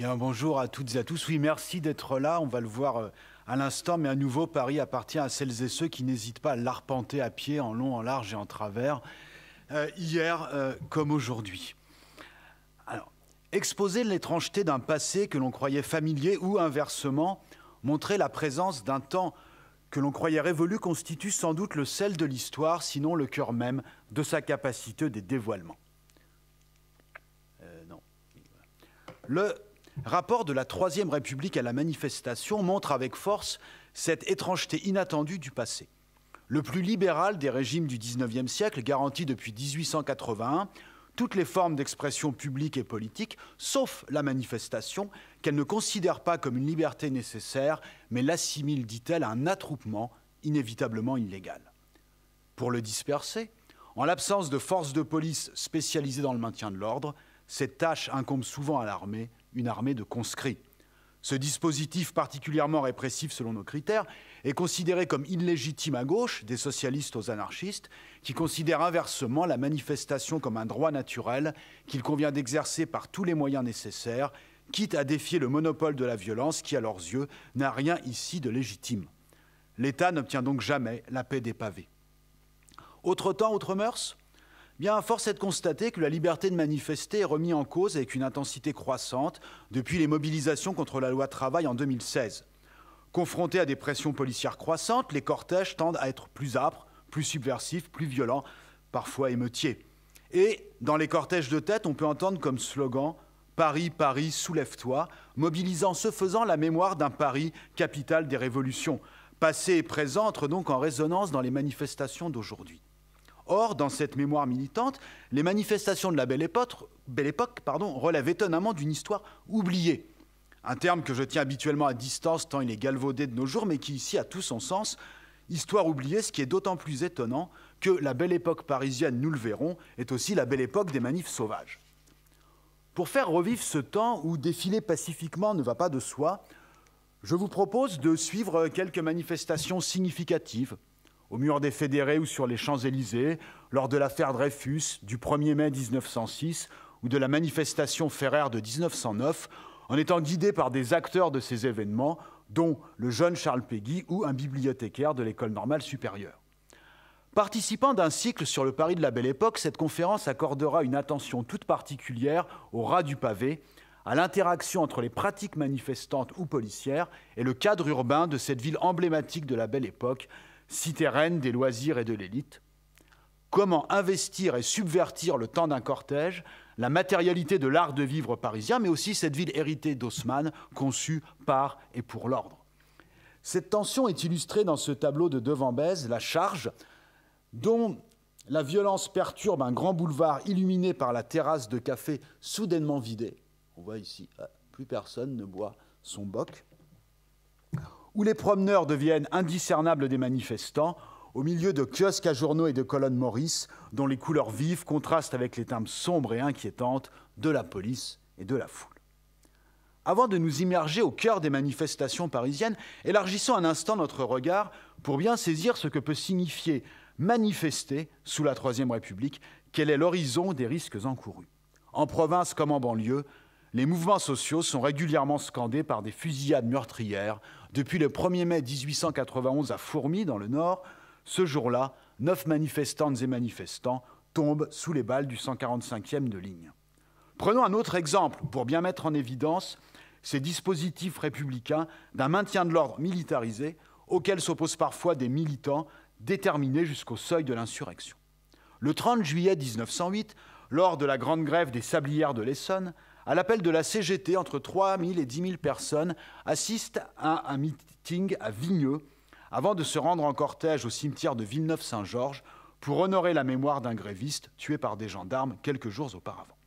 Bien, bonjour à toutes et à tous. Oui, merci d'être là. On va le voir à l'instant, mais à nouveau, Paris appartient à celles et ceux qui n'hésitent pas à l'arpenter à pied, en long, en large et en travers, hier comme aujourd'hui. Alors, exposer l'étrangeté d'un passé que l'on croyait familier ou, inversement, montrer la présence d'un temps que l'on croyait révolu constitue sans doute le sel de l'histoire, sinon le cœur même de sa capacité des dévoilements. Non. Le rapport de la Troisième République à la manifestation montre avec force cette étrangeté inattendue du passé. Le plus libéral des régimes du XIXe siècle garantit depuis 1881 toutes les formes d'expression publique et politique, sauf la manifestation, qu'elle ne considère pas comme une liberté nécessaire, mais l'assimile, dit-elle, à un attroupement inévitablement illégal. Pour le disperser, en l'absence de forces de police spécialisées dans le maintien de l'ordre, cette tâche incombe souvent à l'armée, une armée de conscrits. Ce dispositif particulièrement répressif selon nos critères est considéré comme illégitime à gauche, des socialistes aux anarchistes, qui considèrent inversement la manifestation comme un droit naturel qu'il convient d'exercer par tous les moyens nécessaires, quitte à défier le monopole de la violence qui, à leurs yeux, n'a rien ici de légitime. L'État n'obtient donc jamais la paix des pavés. Autre temps, autre mœurs ? Bien, force est de constater que la liberté de manifester est remise en cause avec une intensité croissante depuis les mobilisations contre la loi travail en 2016. Confrontés à des pressions policières croissantes, les cortèges tendent à être plus âpres, plus subversifs, plus violents, parfois émeutiers. Et dans les cortèges de tête, on peut entendre comme slogan « Paris, Paris, soulève-toi », mobilisant ce faisant la mémoire d'un Paris, capitale des révolutions. Passé et présent entrent donc en résonance dans les manifestations d'aujourd'hui. Or, dans cette mémoire militante, les manifestations de la Belle Époque relèvent étonnamment d'une histoire oubliée. Un terme que je tiens habituellement à distance tant il est galvaudé de nos jours, mais qui ici a tout son sens. Histoire oubliée, ce qui est d'autant plus étonnant que la Belle Époque parisienne, nous le verrons, est aussi la Belle Époque des manifs sauvages. Pour faire revivre ce temps où défiler pacifiquement ne va pas de soi, je vous propose de suivre quelques manifestations significatives, au mur des Fédérés ou sur les Champs-Élysées, lors de l'affaire Dreyfus du 1er mai 1906 ou de la manifestation Ferrer de 1909, en étant guidés par des acteurs de ces événements, dont le jeune Charles Péguy ou un bibliothécaire de l'École normale supérieure. Participant d'un cycle sur le Paris de la Belle Époque, cette conférence accordera une attention toute particulière au ras du pavé, à l'interaction entre les pratiques manifestantes ou policières et le cadre urbain de cette ville emblématique de la Belle Époque, cité reine des loisirs et de l'élite. Comment investir et subvertir le temps d'un cortège, la matérialité de l'art de vivre parisien, mais aussi cette ville héritée d'Haussmann, conçue par et pour l'ordre. Cette tension est illustrée dans ce tableau de Devant-Bèze, La Charge, dont la violence perturbe un grand boulevard illuminé par la terrasse de café soudainement vidée. On voit ici, plus personne ne boit son bock. Où les promeneurs deviennent indiscernables des manifestants, au milieu de kiosques à journaux et de colonnes Maurice, dont les couleurs vives contrastent avec les teintes sombres et inquiétantes de la police et de la foule. Avant de nous immerger au cœur des manifestations parisiennes, élargissons un instant notre regard pour bien saisir ce que peut signifier manifester sous la Troisième République, quel est l'horizon des risques encourus. En province comme en banlieue, les mouvements sociaux sont régulièrement scandés par des fusillades meurtrières. Depuis le 1er mai 1891 à Fourmies, dans le Nord, ce jour-là, 9 manifestantes et manifestants tombent sous les balles du 145e de ligne. Prenons un autre exemple pour bien mettre en évidence ces dispositifs républicains d'un maintien de l'ordre militarisé auxquels s'opposent parfois des militants déterminés jusqu'au seuil de l'insurrection. Le 30 juillet 1908, lors de la grande grève des sablières de l'Essonne, à l'appel de la CGT, entre 3 000 et 10 000 personnes assistent à un meeting à Vigneux avant de se rendre en cortège au cimetière de Villeneuve-Saint-Georges pour honorer la mémoire d'un gréviste tué par des gendarmes quelques jours auparavant.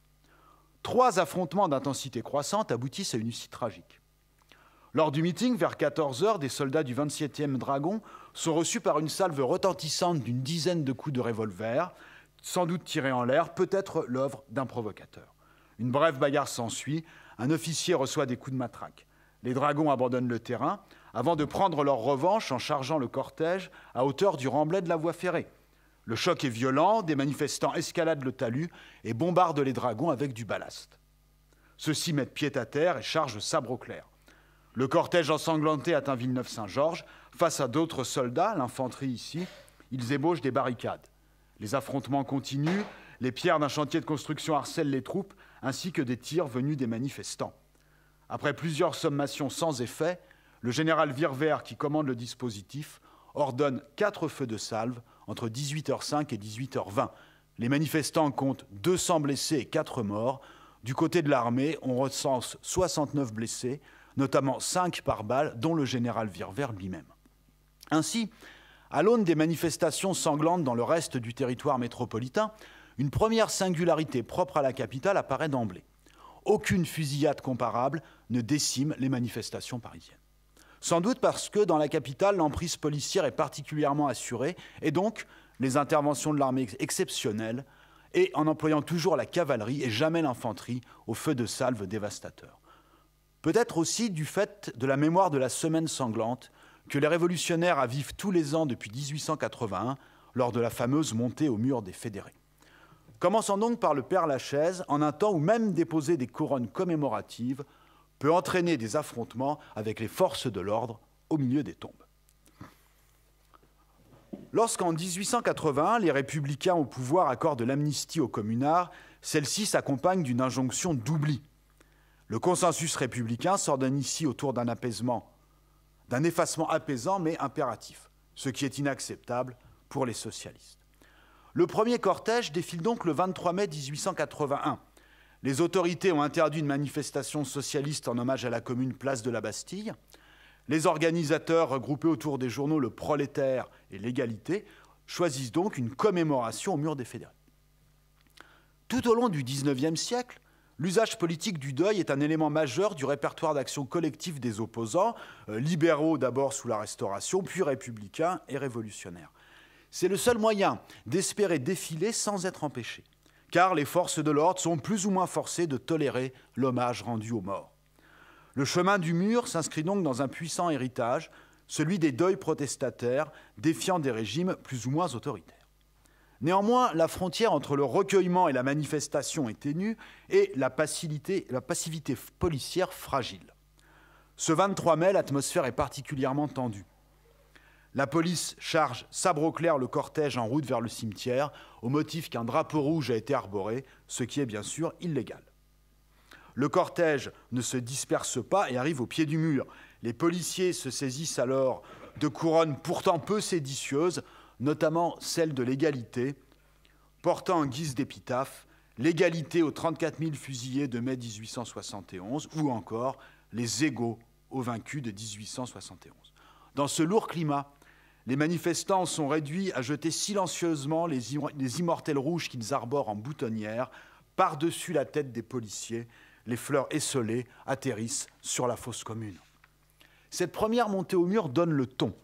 3 affrontements d'intensité croissante aboutissent à une issue tragique. Lors du meeting, vers 14 h, des soldats du 27e Dragon sont reçus par une salve retentissante d'une dizaine de coups de revolver, sans doute tirés en l'air, peut-être l'œuvre d'un provocateur. Une brève bagarre s'ensuit, un officier reçoit des coups de matraque. Les dragons abandonnent le terrain avant de prendre leur revanche en chargeant le cortège à hauteur du remblai de la voie ferrée. Le choc est violent, des manifestants escaladent le talus et bombardent les dragons avec du ballast. Ceux-ci mettent pied à terre et chargent sabre au clair. Le cortège ensanglanté atteint Villeneuve-Saint-Georges. Face à d'autres soldats, l'infanterie ici, ils ébauchent des barricades. Les affrontements continuent, les pierres d'un chantier de construction harcèlent les troupes, ainsi que des tirs venus des manifestants. Après plusieurs sommations sans effet, le général Virvert, qui commande le dispositif, ordonne 4 feux de salve entre 18h05 et 18h20. Les manifestants comptent 200 blessés et 4 morts. Du côté de l'armée, on recense 69 blessés, notamment 5 par balle, dont le général Virvert lui-même. Ainsi, à l'aune des manifestations sanglantes dans le reste du territoire métropolitain, une première singularité propre à la capitale apparaît d'emblée. Aucune fusillade comparable ne décime les manifestations parisiennes. Sans doute parce que dans la capitale, l'emprise policière est particulièrement assurée et donc les interventions de l'armée exceptionnelles et en employant toujours la cavalerie et jamais l'infanterie au feu de salve dévastateur. Peut-être aussi du fait de la mémoire de la semaine sanglante que les révolutionnaires avivent tous les ans depuis 1881 lors de la fameuse montée au mur des fédérés. Commençons donc par le Père-Lachaise, en un temps où même déposer des couronnes commémoratives peut entraîner des affrontements avec les forces de l'ordre au milieu des tombes. Lorsqu'en 1881, les républicains au pouvoir accordent l'amnistie aux communards, celle-ci s'accompagne d'une injonction d'oubli. Le consensus républicain s'ordonne ici autour d'un effacement apaisant mais impératif, ce qui est inacceptable pour les socialistes. Le premier cortège défile donc le 23 mai 1881. Les autorités ont interdit une manifestation socialiste en hommage à la Commune place de la Bastille. Les organisateurs, regroupés autour des journaux Le Prolétaire et L'Égalité, choisissent donc une commémoration au mur des fédérés. Tout au long du XIXe siècle, l'usage politique du deuil est un élément majeur du répertoire d'action collective des opposants, libéraux d'abord sous la Restauration, puis républicains et révolutionnaires. C'est le seul moyen d'espérer défiler sans être empêché, car les forces de l'ordre sont plus ou moins forcées de tolérer l'hommage rendu aux morts. Le chemin du mur s'inscrit donc dans un puissant héritage, celui des deuils protestataires, défiant des régimes plus ou moins autoritaires. Néanmoins, la frontière entre le recueillement et la manifestation est ténue et la passivité policière fragile. Ce 23 mai, l'atmosphère est particulièrement tendue. La police charge sabre au clair le cortège en route vers le cimetière au motif qu'un drapeau rouge a été arboré, ce qui est bien sûr illégal. Le cortège ne se disperse pas et arrive au pied du mur. Les policiers se saisissent alors de couronnes pourtant peu séditieuses, notamment celle de l'égalité, portant en guise d'épitaphe « L'égalité aux 34 000 fusillés de mai 1871 » ou encore « Les égaux aux vaincus de 1871 ». Dans ce lourd climat, les manifestants sont réduits à jeter silencieusement les immortelles rouges qu'ils arborent en boutonnière par-dessus la tête des policiers. Les fleurs esselées atterrissent sur la fosse commune. Cette première montée au mur donne le ton.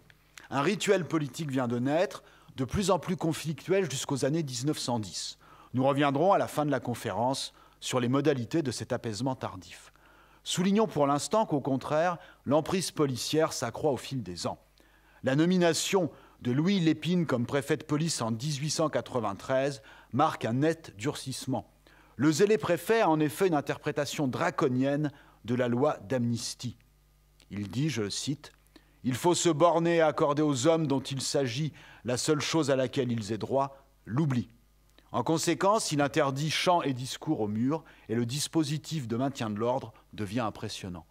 Un rituel politique vient de naître, de plus en plus conflictuel jusqu'aux années 1910. Nous reviendrons à la fin de la conférence sur les modalités de cet apaisement tardif. Soulignons pour l'instant qu'au contraire, l'emprise policière s'accroît au fil des ans. La nomination de Louis Lépine comme préfet de police en 1893 marque un net durcissement. Le zélé préfet a en effet une interprétation draconienne de la loi d'amnistie. Il dit, je le cite, « Il faut se borner à accorder aux hommes dont il s'agit la seule chose à laquelle ils aient droit, l'oubli. En conséquence, il interdit chants et discours au mur et le dispositif de maintien de l'ordre devient impressionnant.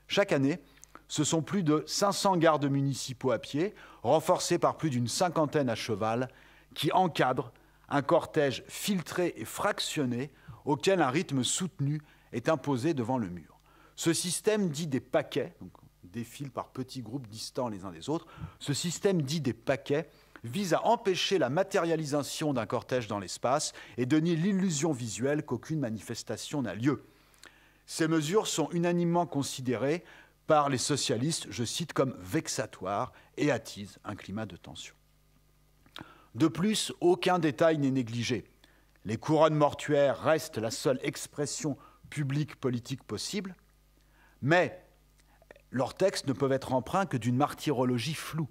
Chaque année, ce sont plus de 500 gardes municipaux à pied, renforcés par plus d'une cinquantaine à cheval, qui encadrent un cortège filtré et fractionné auquel un rythme soutenu est imposé devant le mur. Ce système dit des paquets, donc défile par petits groupes distants les uns des autres, ce système dit des paquets vise à empêcher la matérialisation d'un cortège dans l'espace et donner l'illusion visuelle qu'aucune manifestation n'a lieu. Ces mesures sont unanimement considérées par les socialistes, je cite, comme vexatoires et attisent un climat de tension. De plus, aucun détail n'est négligé. Les couronnes mortuaires restent la seule expression publique politique possible, mais leurs textes ne peuvent être empreints que d'une martyrologie floue.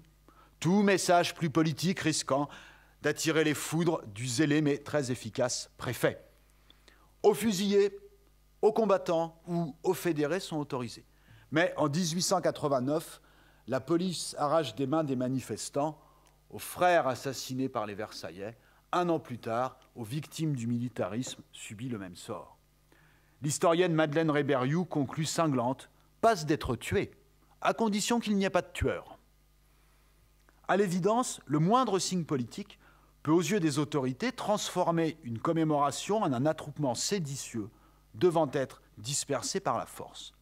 Tout message plus politique risquant d'attirer les foudres du zélé mais très efficace préfet. Aux fusillés, aux combattants ou aux fédérés sont autorisés. Mais en 1889, la police arrache des mains des manifestants aux frères assassinés par les Versaillais. Un an plus tard, aux victimes du militarisme subit le même sort. L'historienne Madeleine Rébériou conclut cinglante « passe d'être tué, à condition qu'il n'y ait pas de tueur ». À l'évidence, le moindre signe politique peut, aux yeux des autorités, transformer une commémoration en un attroupement séditieux devant être dispersé par la force.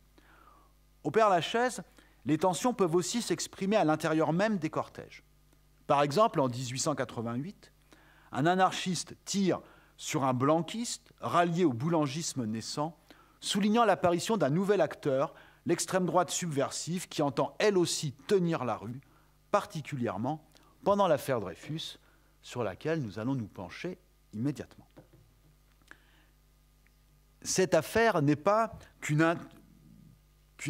Au Père-Lachaise, les tensions peuvent aussi s'exprimer à l'intérieur même des cortèges. Par exemple, en 1888, un anarchiste tire sur un blanquiste rallié au boulangisme naissant, soulignant l'apparition d'un nouvel acteur, l'extrême droite subversive, qui entend elle aussi tenir la rue, particulièrement pendant l'affaire Dreyfus, sur laquelle nous allons nous pencher immédiatement. Cette affaire n'est pas qu'une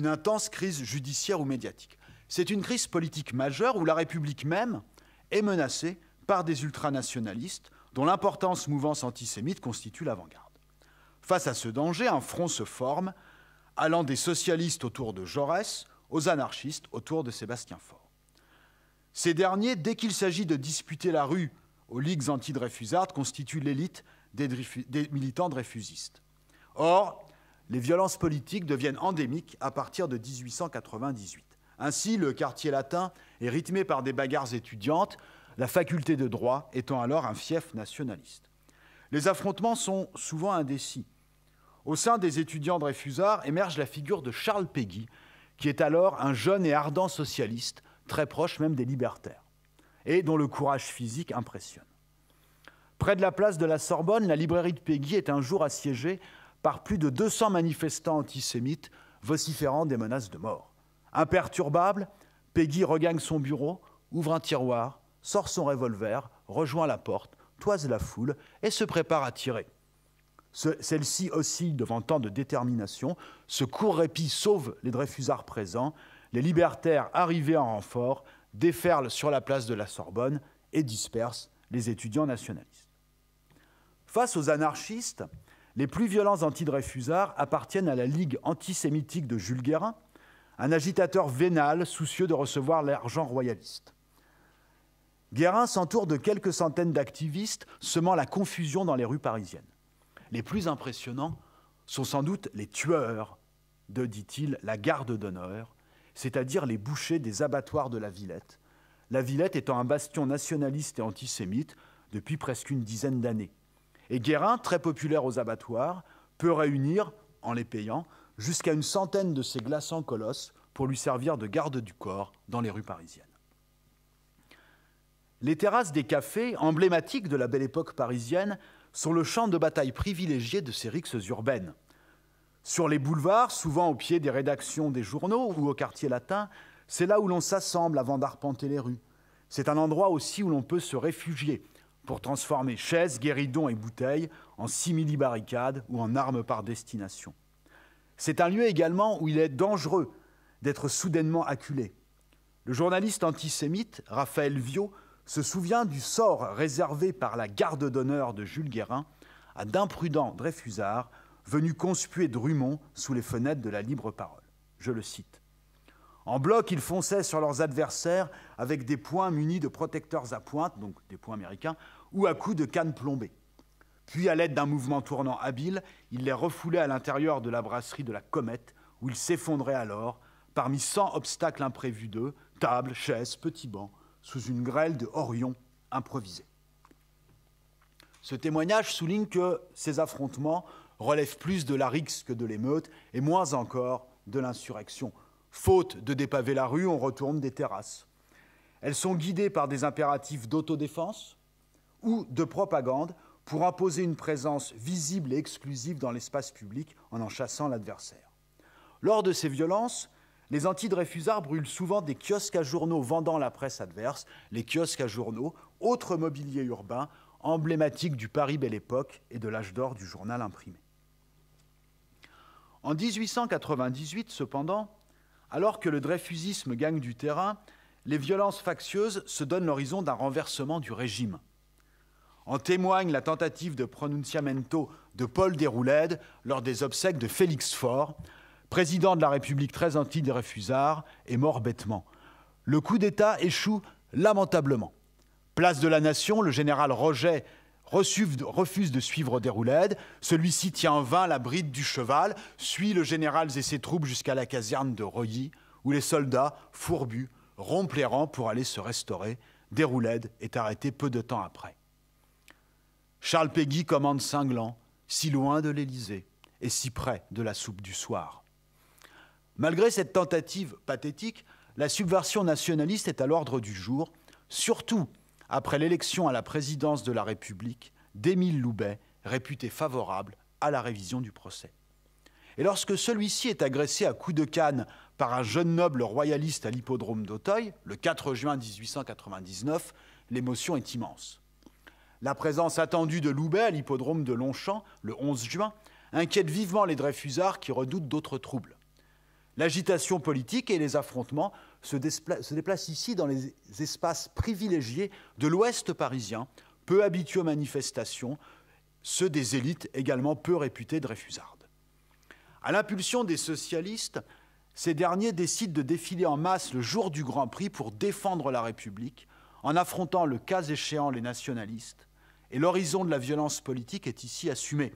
intense crise judiciaire ou médiatique. C'est une crise politique majeure où la République même est menacée par des ultranationalistes dont l'importante mouvance antisémite constitue l'avant-garde. Face à ce danger, un front se forme, allant des socialistes autour de Jaurès aux anarchistes autour de Sébastien Faure. Ces derniers, dès qu'il s'agit de disputer la rue aux ligues anti-dreyfusardes, constituent l'élite des militants dreyfusistes. Or, les violences politiques deviennent endémiques à partir de 1898. Ainsi, le quartier latin est rythmé par des bagarres étudiantes, la faculté de droit étant alors un fief nationaliste. Les affrontements sont souvent indécis. Au sein des étudiants dreyfusards émerge la figure de Charles Péguy, qui est alors un jeune et ardent socialiste, très proche même des libertaires, et dont le courage physique impressionne. Près de la place de la Sorbonne, la librairie de Péguy est un jour assiégée par plus de 200 manifestants antisémites vociférant des menaces de mort. Imperturbable, Péguy regagne son bureau, ouvre un tiroir, sort son revolver, rejoint la porte, toise la foule et se prépare à tirer. Celle-ci oscille devant tant de détermination. Ce court répit sauve les dreyfusards présents. Les libertaires arrivés en renfort déferlent sur la place de la Sorbonne et dispersent les étudiants nationalistes. Face aux anarchistes, les plus violents anti-dreyfusards appartiennent à la Ligue antisémitique de Jules Guérin, un agitateur vénal soucieux de recevoir l'argent royaliste. Guérin s'entoure de quelques centaines d'activistes semant la confusion dans les rues parisiennes. Les plus impressionnants sont sans doute les tueurs de, dit-il, la garde d'honneur, c'est-à-dire les bouchers des abattoirs de la Villette, la Villette étant un bastion nationaliste et antisémite depuis presque une dizaine d'années. Et Guérin, très populaire aux abattoirs, peut réunir, en les payant, jusqu'à une centaine de ces glaçants colosses pour lui servir de garde du corps dans les rues parisiennes. Les terrasses des cafés, emblématiques de la belle époque parisienne, sont le champ de bataille privilégié de ces rixes urbaines. Sur les boulevards, souvent au pied des rédactions des journaux ou au quartier latin, c'est là où l'on s'assemble avant d'arpenter les rues. C'est un endroit aussi où l'on peut se réfugier pour transformer chaises, guéridons et bouteilles en simili-barricades ou en armes par destination. C'est un lieu également où il est dangereux d'être soudainement acculé. Le journaliste antisémite Raphaël Viau se souvient du sort réservé par la garde d'honneur de Jules Guérin à d'imprudents dreyfusards venus conspuer Drummond sous les fenêtres de la Libre Parole. Je le cite. En bloc, ils fonçaient sur leurs adversaires avec des poings munis de protecteurs à pointe, donc des poings américains, ou à coups de canne plombée. Puis, à l'aide d'un mouvement tournant habile, ils les refoulaient à l'intérieur de la brasserie de la Comète, où ils s'effondraient alors, parmi 100 obstacles imprévus d'eux, tables, chaises, petits bancs, sous une grêle de horions improvisés. Ce témoignage souligne que ces affrontements relèvent plus de la rixe que de l'émeute, et moins encore de l'insurrection. Faute de dépaver la rue, on retourne des terrasses. Elles sont guidées par des impératifs d'autodéfense ou de propagande pour imposer une présence visible et exclusive dans l'espace public en chassant l'adversaire. Lors de ces violences, les anti-dreyfusards brûlent souvent des kiosques à journaux vendant la presse adverse, les kiosques à journaux, autre mobilier urbain emblématique du Paris Belle Époque et de l'âge d'or du journal imprimé. En 1898, cependant, alors que le dreyfusisme gagne du terrain, les violences factieuses se donnent l'horizon d'un renversement du régime. En témoigne la tentative de pronunciamento de Paul Déroulède lors des obsèques de Félix Faure, président de la République très anti-Dreyfusard, est mort bêtement. Le coup d'État échoue lamentablement. Place de la Nation, le général Roget refuse de suivre Déroulède. Celui-ci tient en vain la bride du cheval, suit le général et ses troupes jusqu'à la caserne de Reuilly, où les soldats, fourbus, rompent les rangs pour aller se restaurer. Déroulède est arrêté peu de temps après. Charles Péguy commande cinglant, si loin de l'Élysée et si près de la soupe du soir. Malgré cette tentative pathétique, la subversion nationaliste est à l'ordre du jour, surtout après l'élection à la présidence de la République d'Émile Loubet, réputé favorable à la révision du procès. Et lorsque celui-ci est agressé à coups de canne par un jeune noble royaliste à l'hippodrome d'Auteuil, le 4 juin 1899, l'émotion est immense. La présence attendue de Loubet à l'hippodrome de Longchamp, le 11 juin, inquiète vivement les Dreyfusards qui redoutent d'autres troubles. L'agitation politique et les affrontements se déplacent ici dans les espaces privilégiés de l'Ouest parisien, peu habitués aux manifestations, ceux des élites également peu réputées dreyfusardes. À l'impulsion des socialistes, ces derniers décident de défiler en masse le jour du Grand Prix pour défendre la République, en affrontant le cas échéant les nationalistes, et l'horizon de la violence politique est ici assumé.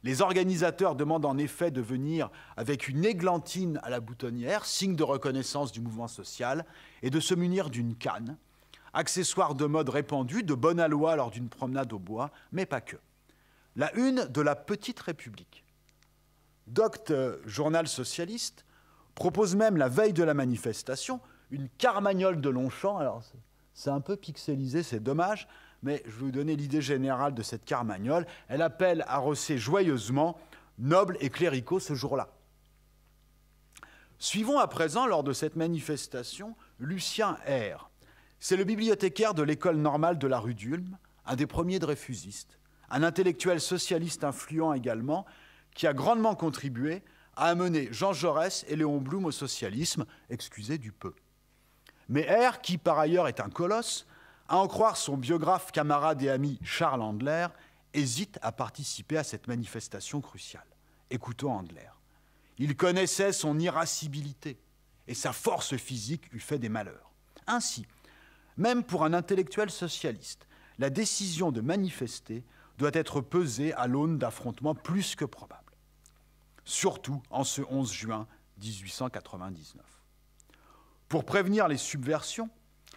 Les organisateurs demandent en effet de venir avec une églantine à la boutonnière, signe de reconnaissance du mouvement social, et de se munir d'une canne, accessoire de mode répandu, de bon aloi lors d'une promenade au bois, mais pas que. La une de la Petite République. Doct journal socialiste propose même la veille de la manifestation une carmagnole de Longchamp. Alors c'est un peu pixelisé, c'est dommage, mais je vais vous donner l'idée générale de cette carmagnole. Elle appelle à rosser joyeusement nobles et cléricaux ce jour-là. Suivons à présent, lors de cette manifestation, Lucien R. C'est le bibliothécaire de l'école normale de la rue d'Ulm, un des premiers dreyfusistes, un intellectuel socialiste influent également, qui a grandement contribué à amener Jean Jaurès et Léon Blum au socialisme, excusez du peu. Mais R, qui par ailleurs est un colosse, à en croire son biographe, camarade et ami Charles Andler, hésite à participer à cette manifestation cruciale. Écoutons Andler. Il connaissait son irascibilité et sa force physique eût fait des malheurs. Ainsi, même pour un intellectuel socialiste, la décision de manifester doit être pesée à l'aune d'affrontements plus que probables. Surtout en ce 11 juin 1899. Pour prévenir les subversions,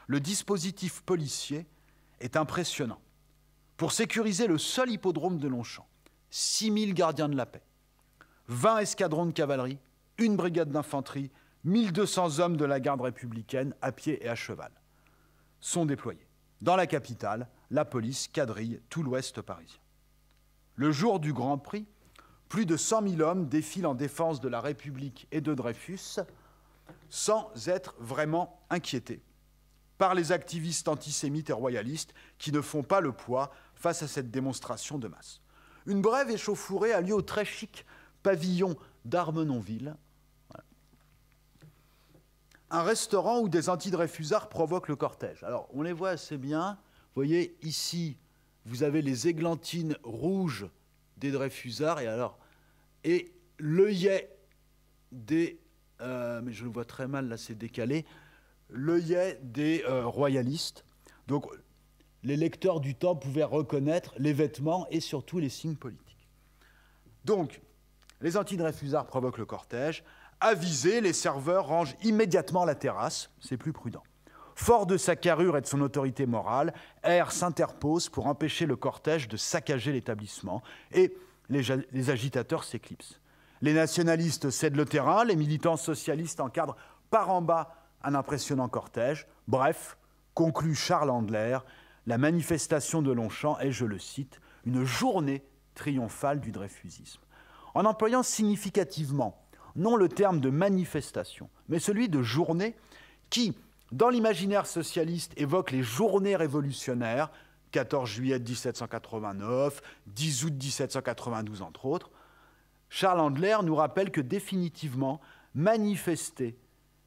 le dispositif policier est impressionnant. Pour sécuriser le seul hippodrome de Longchamp, 6000 gardiens de la paix, 20 escadrons de cavalerie, une brigade d'infanterie, 1200 hommes de la garde républicaine à pied et à cheval sont déployés. Dans la capitale, la police quadrille tout l'ouest parisien. Le jour du Grand Prix, plus de 100 000 hommes défilent en défense de la République et de Dreyfus sans être vraiment inquiétés par les activistes antisémites et royalistes qui ne font pas le poids face à cette démonstration de masse. Une brève échauffourée a lieu au très chic pavillon d'Armenonville, un restaurant où des anti-dreyfusards provoquent le cortège. Alors, on les voit assez bien. Vous voyez, ici, vous avez les églantines rouges des dreyfusards et l'œillet des... mais je le vois très mal, là, c'est décalé. L'œillet des royalistes. Donc, les lecteurs du temps pouvaient reconnaître les vêtements et surtout les signes politiques. Donc, les anti-dreyfusards provoquent le cortège. Avisés, les serveurs rangent immédiatement la terrasse, c'est plus prudent. Fort de sa carrure et de son autorité morale, R s'interpose pour empêcher le cortège de saccager l'établissement et les agitateurs s'éclipsent. Les nationalistes cèdent le terrain, les militants socialistes encadrent par en bas un impressionnant cortège. Bref, conclut Charles Andler, la manifestation de Longchamp est, je le cite, une journée triomphale du dreyfusisme. En employant significativement non le terme de manifestation, mais celui de journée qui, dans l'imaginaire socialiste, évoque les journées révolutionnaires, 14 juillet 1789, 10 août 1792, entre autres, Charles Andler nous rappelle que définitivement, manifester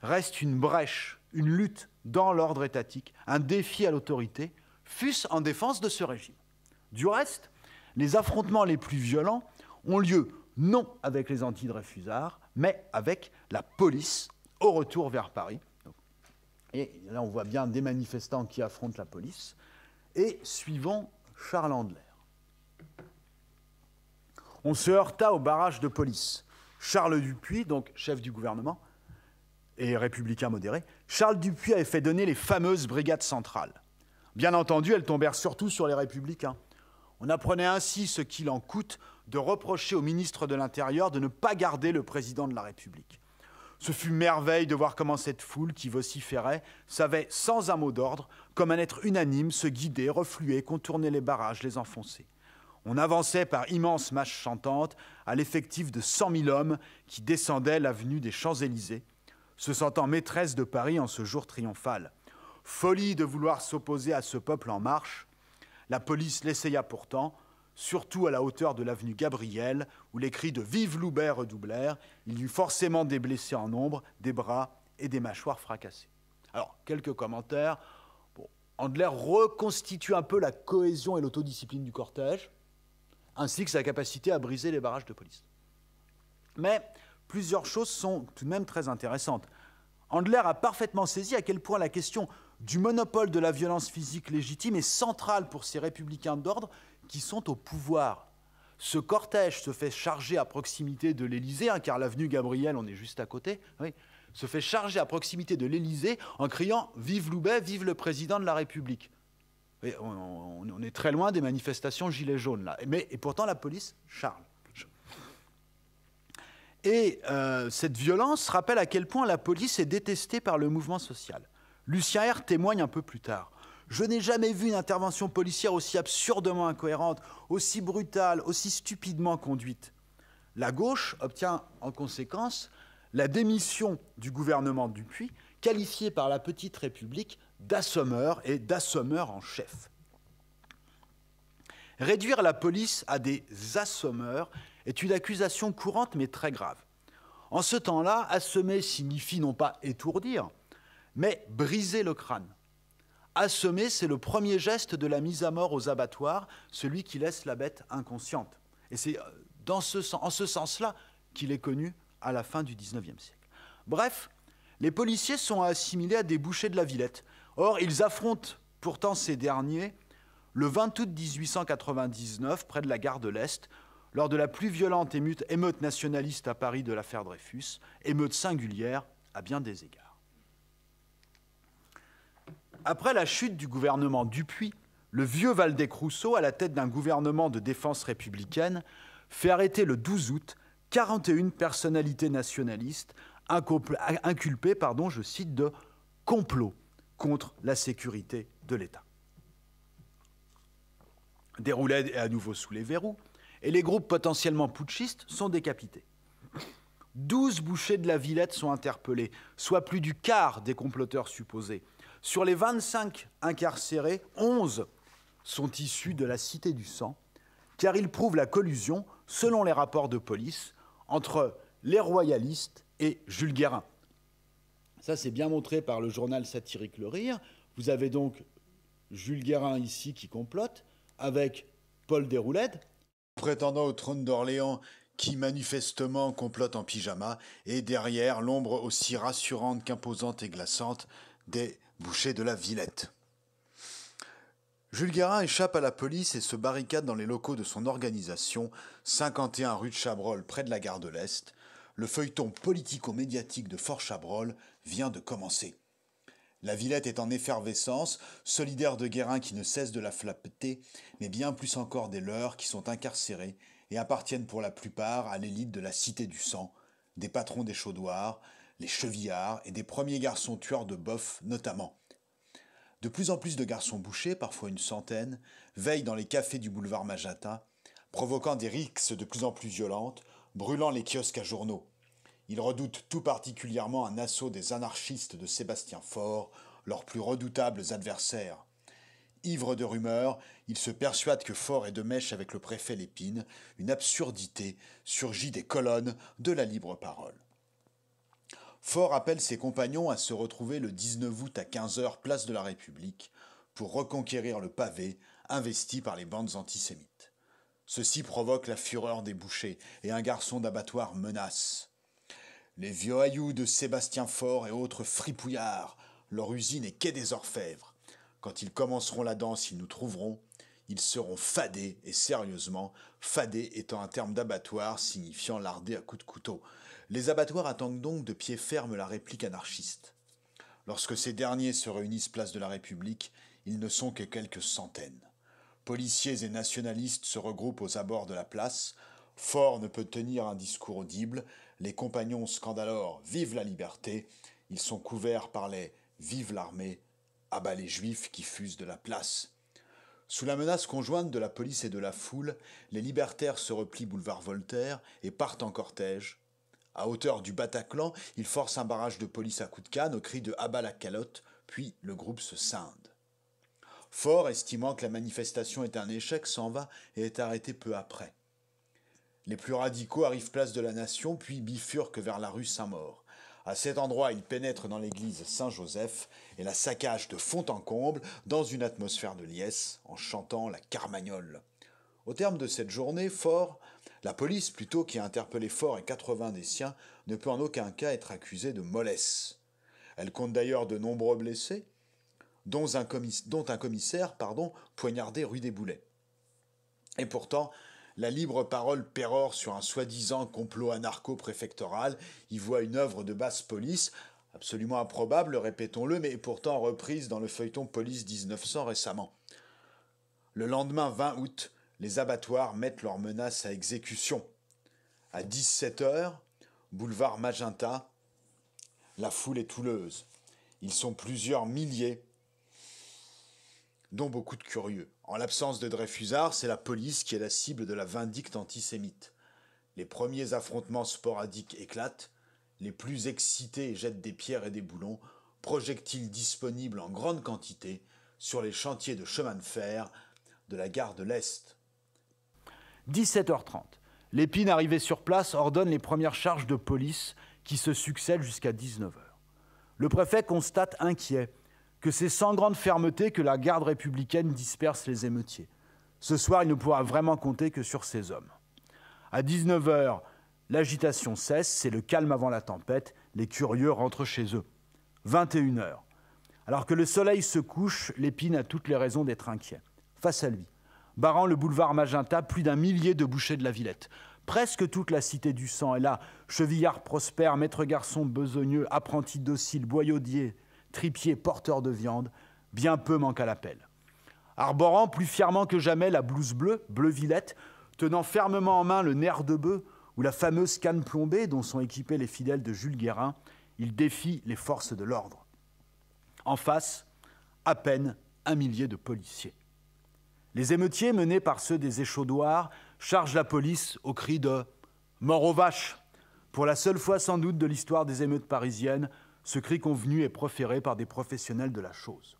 reste une brèche, une lutte dans l'ordre étatique, un défi à l'autorité, fût-ce en défense de ce régime. Du reste, les affrontements les plus violents ont lieu non avec les antidreyfusards, mais avec la police au retour vers Paris. Et là, on voit bien des manifestants qui affrontent la police. Et suivons Charles Andler. On se heurta au barrage de police. Charles Dupuy, donc chef du gouvernement et républicain modéré, Charles Dupuy avait fait donner les fameuses brigades centrales. Bien entendu, elles tombèrent surtout sur les républicains. On apprenait ainsi ce qu'il en coûte de reprocher au ministre de l'Intérieur de ne pas garder le président de la République. Ce fut merveille de voir comment cette foule qui vociférait savait, sans un mot d'ordre, comme un être unanime, se guider, refluer, contourner les barrages, les enfoncer. On avançait par immenses mâches chantantes à l'effectif de 100 000 hommes qui descendaient l'avenue des Champs-Élysées, se sentant maîtresse de Paris en ce jour triomphal. Folie de vouloir s'opposer à ce peuple en marche, la police l'essaya pourtant, surtout à la hauteur de l'avenue Gabriel, où les cris de « Vive Loubet » redoublèrent. Il y eut forcément des blessés en nombre, des bras et des mâchoires fracassées. Alors, quelques commentaires. Bon, Andler reconstitue un peu la cohésion et l'autodiscipline du cortège, ainsi que sa capacité à briser les barrages de police. Mais plusieurs choses sont tout de même très intéressantes. Andler a parfaitement saisi à quel point la question du monopole de la violence physique légitime est centrale pour ces républicains d'ordre qui sont au pouvoir. Ce cortège se fait charger à proximité de l'Élysée, car l'avenue Gabriel, on est juste à côté, oui, se fait charger à proximité de l'Élysée en criant « Vive Loubet, vive le président de la République ». On est très loin des manifestations gilets jaunes, là. Et pourtant, la police charge. Et cette violence rappelle à quel point la police est détestée par le mouvement social. Lucien R. témoigne un peu plus tard. « Je n'ai jamais vu une intervention policière aussi absurdement incohérente, aussi brutale, aussi stupidement conduite. » La gauche obtient en conséquence la démission du gouvernement Dupuy, qualifié par la Petite République d'assommeur et d'assommeur en chef. Réduire la police à des assommeurs est une accusation courante mais très grave. En ce temps-là, assommer signifie non pas étourdir, mais briser le crâne. Assommer, c'est le premier geste de la mise à mort aux abattoirs, celui qui laisse la bête inconsciente. Et c'est en ce sens-là qu'il est connu à la fin du XIXe siècle. Bref, les policiers sont assimilés à des bouchers de la Villette. Or, ils affrontent pourtant ces derniers le 20 août 1899, près de la gare de l'Est, lors de la plus violente émeute nationaliste à Paris de l'affaire Dreyfus, émeute singulière à bien des égards. Après la chute du gouvernement Dupuy, le vieux Waldeck-Rousseau, à la tête d'un gouvernement de défense républicaine, fait arrêter le 12 août 41 personnalités nationalistes inculpées, je cite, de complot contre la sécurité de l'État. Déroulède est à nouveau sous les verrous et les groupes potentiellement putschistes sont décapités. 12 bouchers de la Villette sont interpellés, soit plus du quart des comploteurs supposés. Sur les 25 incarcérés, 11 sont issus de la Cité du Sang, car ils prouvent la collusion, selon les rapports de police, entre les royalistes et Jules Guérin. Ça, c'est bien montré par le journal satirique Le Rire. Vous avez donc Jules Guérin ici qui complote, avec Paul Déroulède, prétendant au trône d'Orléans, qui manifestement complote en pyjama, et derrière l'ombre aussi rassurante qu'imposante et glaçante des bouchers de la Villette. Jules Guérin échappe à la police et se barricade dans les locaux de son organisation, 51 rue de Chabrol, près de la gare de l'Est. Le feuilleton politico-médiatique de Fort Chabrol vient de commencer. La Villette est en effervescence, solidaire de Guérin qui ne cesse de la flapper, mais bien plus encore des leurs qui sont incarcérés et appartiennent pour la plupart à l'élite de la Cité du Sang, des patrons des chaudoirs, les chevillards et des premiers garçons tueurs de bœufs notamment. De plus en plus de garçons bouchers, parfois une centaine, veillent dans les cafés du boulevard Magenta, provoquant des rixes de plus en plus violentes, brûlant les kiosques à journaux. Ils redoutent tout particulièrement un assaut des anarchistes de Sébastien Faure, leurs plus redoutables adversaires. Ivres de rumeurs, ils se persuadent que Faure est de mèche avec le préfet Lépine, une absurdité surgit des colonnes de la libre parole. Faure appelle ses compagnons à se retrouver le 19 août à 15h, place de la République, pour reconquérir le pavé investi par les bandes antisémites. Ceci provoque la fureur des bouchers et un garçon d'abattoir menace. Les voyous de Sébastien Faure et autres fripouillards, leur usine est quai des Orfèvres. Quand ils commenceront la danse, ils nous trouveront. Ils seront fadés, et sérieusement, fadés étant un terme d'abattoir signifiant lardé à coups de couteau. Les abattoirs attendent donc de pied ferme la réplique anarchiste. Lorsque ces derniers se réunissent place de la République, ils ne sont que quelques centaines. Policiers et nationalistes se regroupent aux abords de la place. Faure ne peut tenir un discours audible. Les compagnons scandent alors « Vive la liberté !» Ils sont couverts par les « Vive l'armée !» À bas les juifs qui fusent de la place. Sous la menace conjointe de la police et de la foule, les libertaires se replient boulevard Voltaire et partent en cortège. À hauteur du Bataclan, ils forcent un barrage de police à coups de canne au cri de « Abat la calotte !» puis le groupe se scinde. Faure, estimant que la manifestation est un échec, s'en va et est arrêté peu après. Les plus radicaux arrivent place de la Nation, puis bifurquent vers la rue Saint-Maur. À cet endroit, ils pénètrent dans l'église Saint-Joseph et la saccagent de fond en comble dans une atmosphère de liesse, en chantant la Carmagnole. Au terme de cette journée, la police plutôt, qui a interpellé Faure et 80 des siens, ne peut en aucun cas être accusée de mollesse. Elle compte d'ailleurs de nombreux blessés, dont un commissaire poignardé rue des Boulets. Et pourtant, la libre parole pérore sur un soi-disant complot anarcho-préfectoral, y voit une œuvre de basse police, absolument improbable, répétons-le, mais pourtant reprise dans le feuilleton Police 1900 récemment. Le lendemain 20 août, les abattoirs mettent leurs menaces à exécution. À 17h, boulevard Magenta, la foule est houleuse. Ils sont plusieurs milliers, dont beaucoup de curieux. En l'absence de Dreyfusards, c'est la police qui est la cible de la vindicte antisémite. Les premiers affrontements sporadiques éclatent, les plus excités jettent des pierres et des boulons, projectiles disponibles en grande quantité sur les chantiers de chemin de fer de la gare de l'Est. 17h30. Lépine, arrivé sur place, ordonne les premières charges de police qui se succèdent jusqu'à 19h. Le préfet constate inquiet que c'est sans grande fermeté que la garde républicaine disperse les émeutiers. Ce soir, il ne pourra vraiment compter que sur ses hommes. À 19h, l'agitation cesse, c'est le calme avant la tempête, les curieux rentrent chez eux. 21h. Alors que le soleil se couche, Lépine a toutes les raisons d'être inquiet. Face à lui, barrant le boulevard Magenta, plus d'1 millier de bouchers de la Villette. Presque toute la cité du sang est là. Chevillards prospères, maîtres garçons besogneux, apprentis dociles, boyaudiers, tripiers, porteurs de viande, bien peu manquent à l'appel. Arborant plus fièrement que jamais la blouse bleue, bleu Villette, tenant fermement en main le nerf de bœuf ou la fameuse canne plombée dont sont équipés les fidèles de Jules Guérin, il défie les forces de l'ordre. En face, à peine 1 millier de policiers. Les émeutiers, menés par ceux des échaudoirs, chargent la police au cri de « Mort aux vaches !» Pour la seule fois sans doute de l'histoire des émeutes parisiennes, ce cri convenu est proféré par des professionnels de la chose.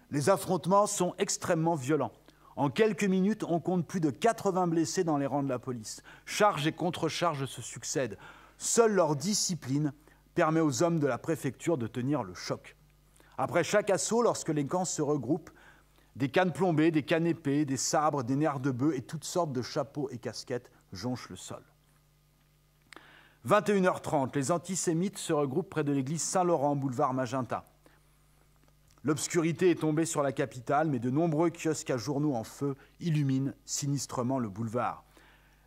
Les affrontements sont extrêmement violents. En quelques minutes, on compte plus de 80 blessés dans les rangs de la police. Charges et contre-charges se succèdent. Seule leur discipline permet aux hommes de la préfecture de tenir le choc. Après chaque assaut, lorsque les camps se regroupent, des cannes plombées, des cannes épées, des sabres, des nerfs de bœuf et toutes sortes de chapeaux et casquettes jonchent le sol. 21h30, les antisémites se regroupent près de l'église Saint-Laurent, boulevard Magenta. L'obscurité est tombée sur la capitale, mais de nombreux kiosques à journaux en feu illuminent sinistrement le boulevard.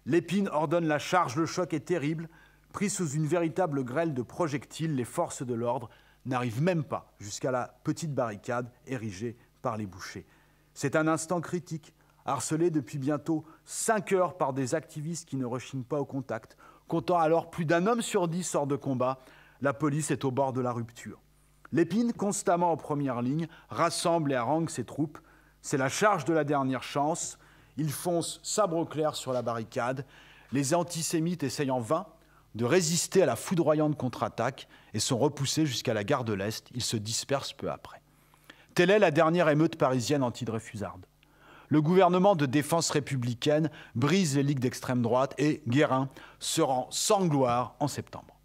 Lépine ordonne la charge, le choc est terrible. Pris sous une véritable grêle de projectiles, les forces de l'ordre n'arrivent même pas jusqu'à la petite barricade érigée par les bouchers. C'est un instant critique, harcelé depuis bientôt 5 heures par des activistes qui ne rechignent pas au contact. Comptant alors plus d'1 homme sur 10 hors de combat, la police est au bord de la rupture. Lépine, constamment en première ligne, rassemble et harangue ses troupes. C'est la charge de la dernière chance. Il fonce sabre au clair sur la barricade. Les antisémites essayent en vain de résister à la foudroyante contre-attaque et sont repoussés jusqu'à la gare de l'Est. Ils se dispersent peu après. Telle est la dernière émeute parisienne anti-dreyfusarde. Le gouvernement de défense républicaine brise les ligues d'extrême droite et Guérin se rend sans gloire en septembre.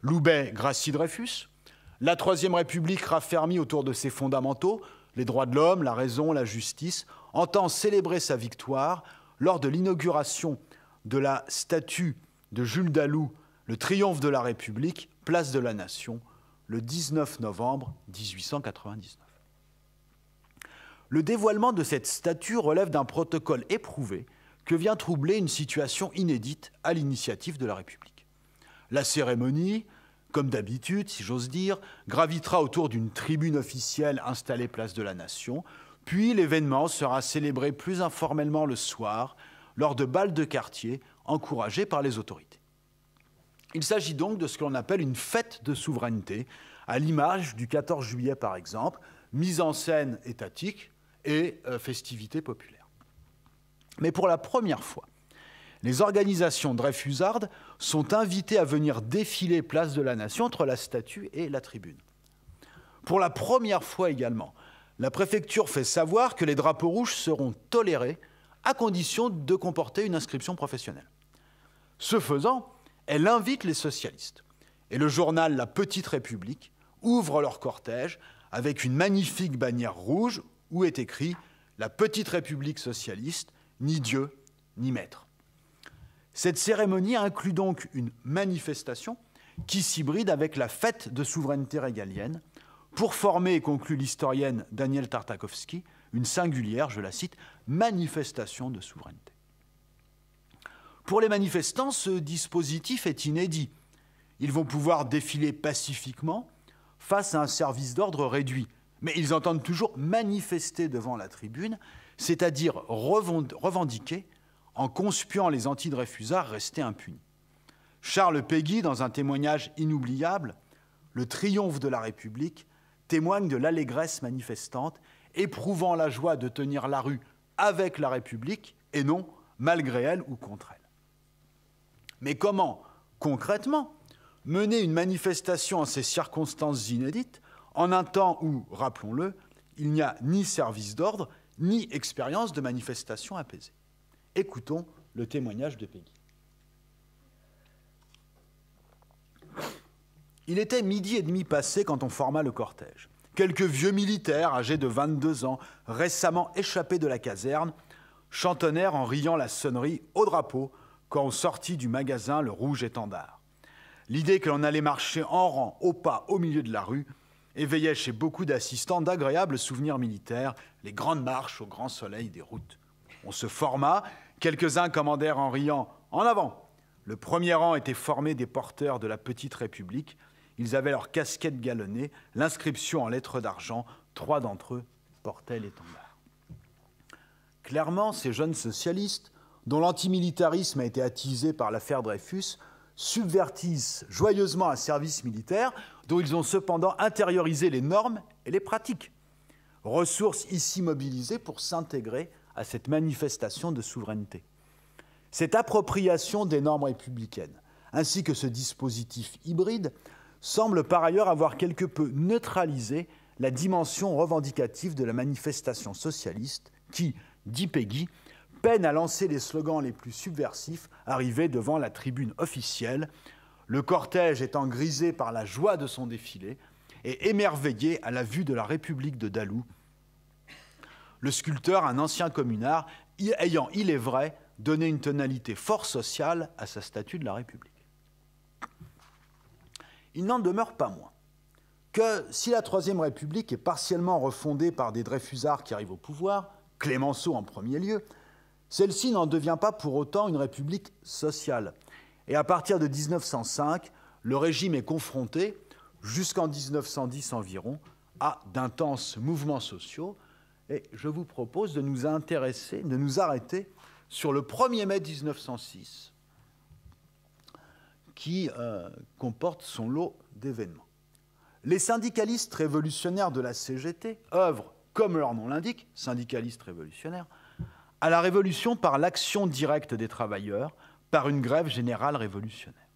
Loubet gracie Dreyfus. La Troisième République, raffermie autour de ses fondamentaux, les droits de l'homme, la raison, la justice, entend célébrer sa victoire lors de l'inauguration de la statue de Jules Dalou, le triomphe de la République, place de la Nation, le 19 novembre 1899. Le dévoilement de cette statue relève d'un protocole éprouvé que vient troubler une situation inédite à l'initiative de la République. La cérémonie, comme d'habitude, si j'ose dire, gravitera autour d'une tribune officielle installée place de la Nation, puis l'événement sera célébré plus informellement le soir, lors de bals de quartier encouragés par les autorités. Il s'agit donc de ce que l'on appelle une fête de souveraineté, à l'image du 14 juillet par exemple, mise en scène étatique et festivités populaires. Mais pour la première fois, les organisations dreyfusardes sont invitées à venir défiler place de la Nation entre la statue et la tribune. Pour la première fois également, la préfecture fait savoir que les drapeaux rouges seront tolérés à condition de comporter une inscription professionnelle. Ce faisant, elle invite les socialistes. Et le journal La Petite République ouvre leur cortège avec une magnifique bannière rouge où est écrit « La Petite République socialiste, ni Dieu, ni maître ». Cette cérémonie inclut donc une manifestation qui s'hybride avec la fête de souveraineté régalienne pour former, conclut l'historienne Danielle Tartakovsky, une singulière, je la cite, manifestation de souveraineté. Pour les manifestants, ce dispositif est inédit. Ils vont pouvoir défiler pacifiquement face à un service d'ordre réduit, mais ils entendent toujours manifester devant la tribune, c'est-à-dire revendiquer en conspuant les anti-dreyfusards restés impunis. Charles Péguy, dans un témoignage inoubliable, « Le triomphe de la République », témoigne de l'allégresse manifestante, éprouvant la joie de tenir la rue avec la République et non malgré elle ou contre elle. Mais comment, concrètement, mener une manifestation en ces circonstances inédites, en un temps où, rappelons-le, il n'y a ni service d'ordre, ni expérience de manifestation apaisée? Écoutons le témoignage de Péguy. Il était 12h30 passé quand on forma le cortège. Quelques vieux militaires, âgés de 22 ans, récemment échappés de la caserne, chantonnèrent en riant la sonnerie au drapeau quand on sortit du magasin le rouge étendard. L'idée que l'on allait marcher en rang, au pas, au milieu de la rue, éveillait chez beaucoup d'assistants d'agréables souvenirs militaires, les grandes marches au grand soleil des routes. On se forma, quelques-uns commandèrent en riant « En avant !» Le premier rang était formé des porteurs de la Petite République. Ils avaient leurs casquettes galonnées, l'inscription en lettres d'argent. 3 d'entre eux portaient l'étendard. Clairement, ces jeunes socialistes, dont l'antimilitarisme a été attisé par l'affaire Dreyfus, subvertissent joyeusement un service militaire dont ils ont cependant intériorisé les normes et les pratiques. Ressources ici mobilisées pour s'intégrer à cette manifestation de souveraineté. Cette appropriation des normes républicaines, ainsi que ce dispositif hybride, semble par ailleurs avoir quelque peu neutralisé la dimension revendicative de la manifestation socialiste qui, dit Péguy, peine à lancer les slogans les plus subversifs arrivés devant la tribune officielle, le cortège étant grisé par la joie de son défilé et émerveillé à la vue de la République de Dalou, le sculpteur, un ancien communard, ayant, il est vrai, donné une tonalité fort sociale à sa statue de la République. Il n'en demeure pas moins que si la Troisième République est partiellement refondée par des Dreyfusards qui arrivent au pouvoir, Clémenceau en premier lieu, celle-ci n'en devient pas pour autant une république sociale. Et à partir de 1905, le régime est confronté, jusqu'en 1910 environ, à d'intenses mouvements sociaux. Et je vous propose de nous arrêter sur le 1er mai 1906, qui comporte son lot d'événements. Les syndicalistes révolutionnaires de la CGT œuvrent, comme leur nom l'indique, syndicalistes révolutionnaires, à la révolution par l'action directe des travailleurs, par une grève générale révolutionnaire.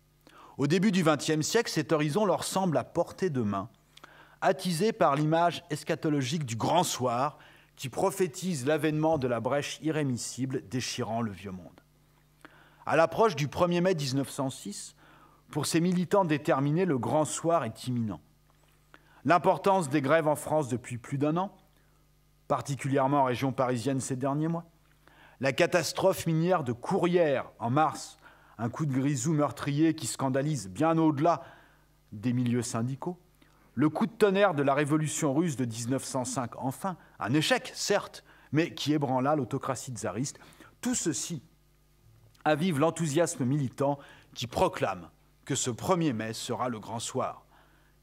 Au début du XXe siècle, cet horizon leur semble à portée de main, attisé par l'image eschatologique du grand soir qui prophétise l'avènement de la brèche irrémissible déchirant le vieux monde. À l'approche du 1er mai 1906, pour ces militants déterminés, le grand soir est imminent. L'importance des grèves en France depuis plus d'1 an, particulièrement en région parisienne ces derniers mois, la catastrophe minière de Courrières en mars, un coup de grisou meurtrier qui scandalise bien au-delà des milieux syndicaux, le coup de tonnerre de la révolution russe de 1905, enfin, un échec, certes, mais qui ébranla l'autocratie tsariste, tout ceci avive l'enthousiasme militant qui proclame que ce 1er mai sera le grand soir.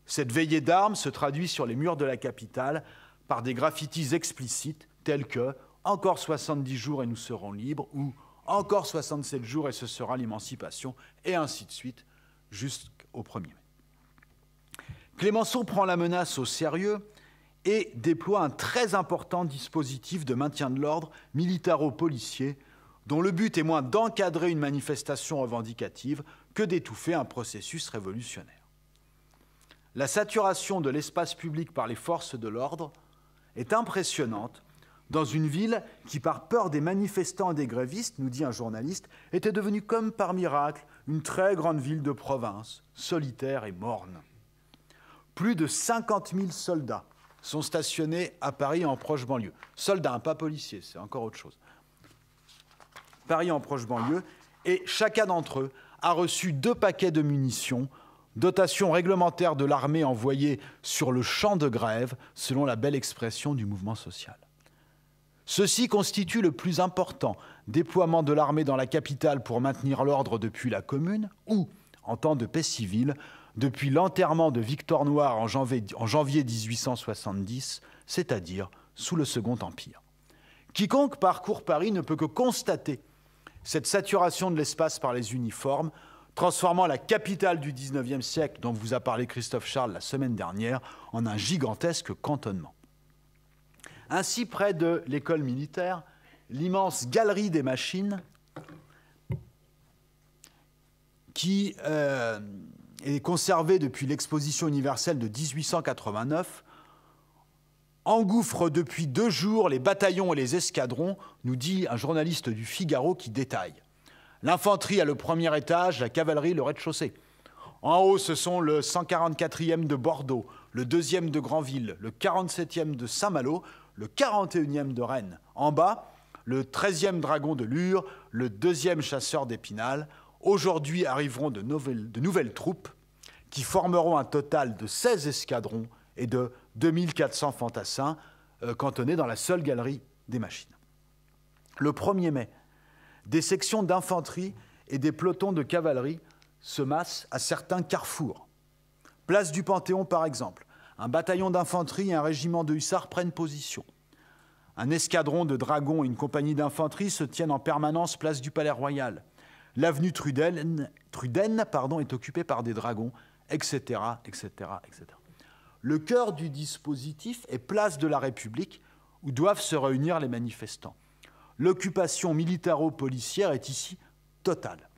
Cette veillée d'armes se traduit sur les murs de la capitale par des graffitis explicites tels que « Encore 70 jours et nous serons libres » ou « Encore 67 jours et ce sera l'émancipation » et ainsi de suite jusqu'au 1er mai. Clémenceau prend la menace au sérieux et déploie un très important dispositif de maintien de l'ordre militaro-policier dont le but est moins d'encadrer une manifestation revendicative que d'étouffer un processus révolutionnaire. La saturation de l'espace public par les forces de l'ordre est impressionnante dans une ville qui, par peur des manifestants et des grévistes, nous dit un journaliste, était devenue comme par miracle une très grande ville de province, solitaire et morne. Plus de 50 000 soldats sont stationnés à Paris en proche banlieue. Soldats, pas policiers, c'est encore autre chose. Paris en proche banlieue, et chacun d'entre eux a reçu 2 paquets de munitions, dotation réglementaire de l'armée envoyée sur le champ de grève, selon la belle expression du mouvement social. Ceci constitue le plus important déploiement de l'armée dans la capitale pour maintenir l'ordre depuis la Commune, ou, en temps de paix civile, depuis l'enterrement de Victor Noir en janvier 1870, c'est-à-dire sous le Second Empire. Quiconque parcourt Paris ne peut que constater cette saturation de l'espace par les uniformes, transformant la capitale du XIXe siècle, dont vous a parlé Christophe Charles la semaine dernière, en un gigantesque cantonnement. Ainsi, près de l'école militaire, l'immense galerie des machines, qui est conservée depuis l'exposition universelle de 1889, engouffre depuis 2 jours les bataillons et les escadrons, nous dit un journaliste du Figaro qui détaille. L'infanterie a le premier étage, la cavalerie le rez-de-chaussée. En haut, ce sont le 144e de Bordeaux, le 2e de Granville, le 47e de Saint-Malo, le 41e de Rennes. En bas, le 13e dragon de Lure, le 2e chasseur d'Épinal. Aujourd'hui arriveront de nouvelles troupes qui formeront un total de 16 escadrons et de 2400 fantassins cantonnés dans la seule galerie des machines. Le 1er mai, des sections d'infanterie et des pelotons de cavalerie se massent à certains carrefours. Place du Panthéon, par exemple. Un bataillon d'infanterie et un régiment de hussards prennent position. Un escadron de dragons et une compagnie d'infanterie se tiennent en permanence place du Palais Royal. L'avenue Trudenne est occupée par des dragons, etc., etc., etc. Le cœur du dispositif est place de la République, où doivent se réunir les manifestants. L'occupation militaro-policière est ici totale.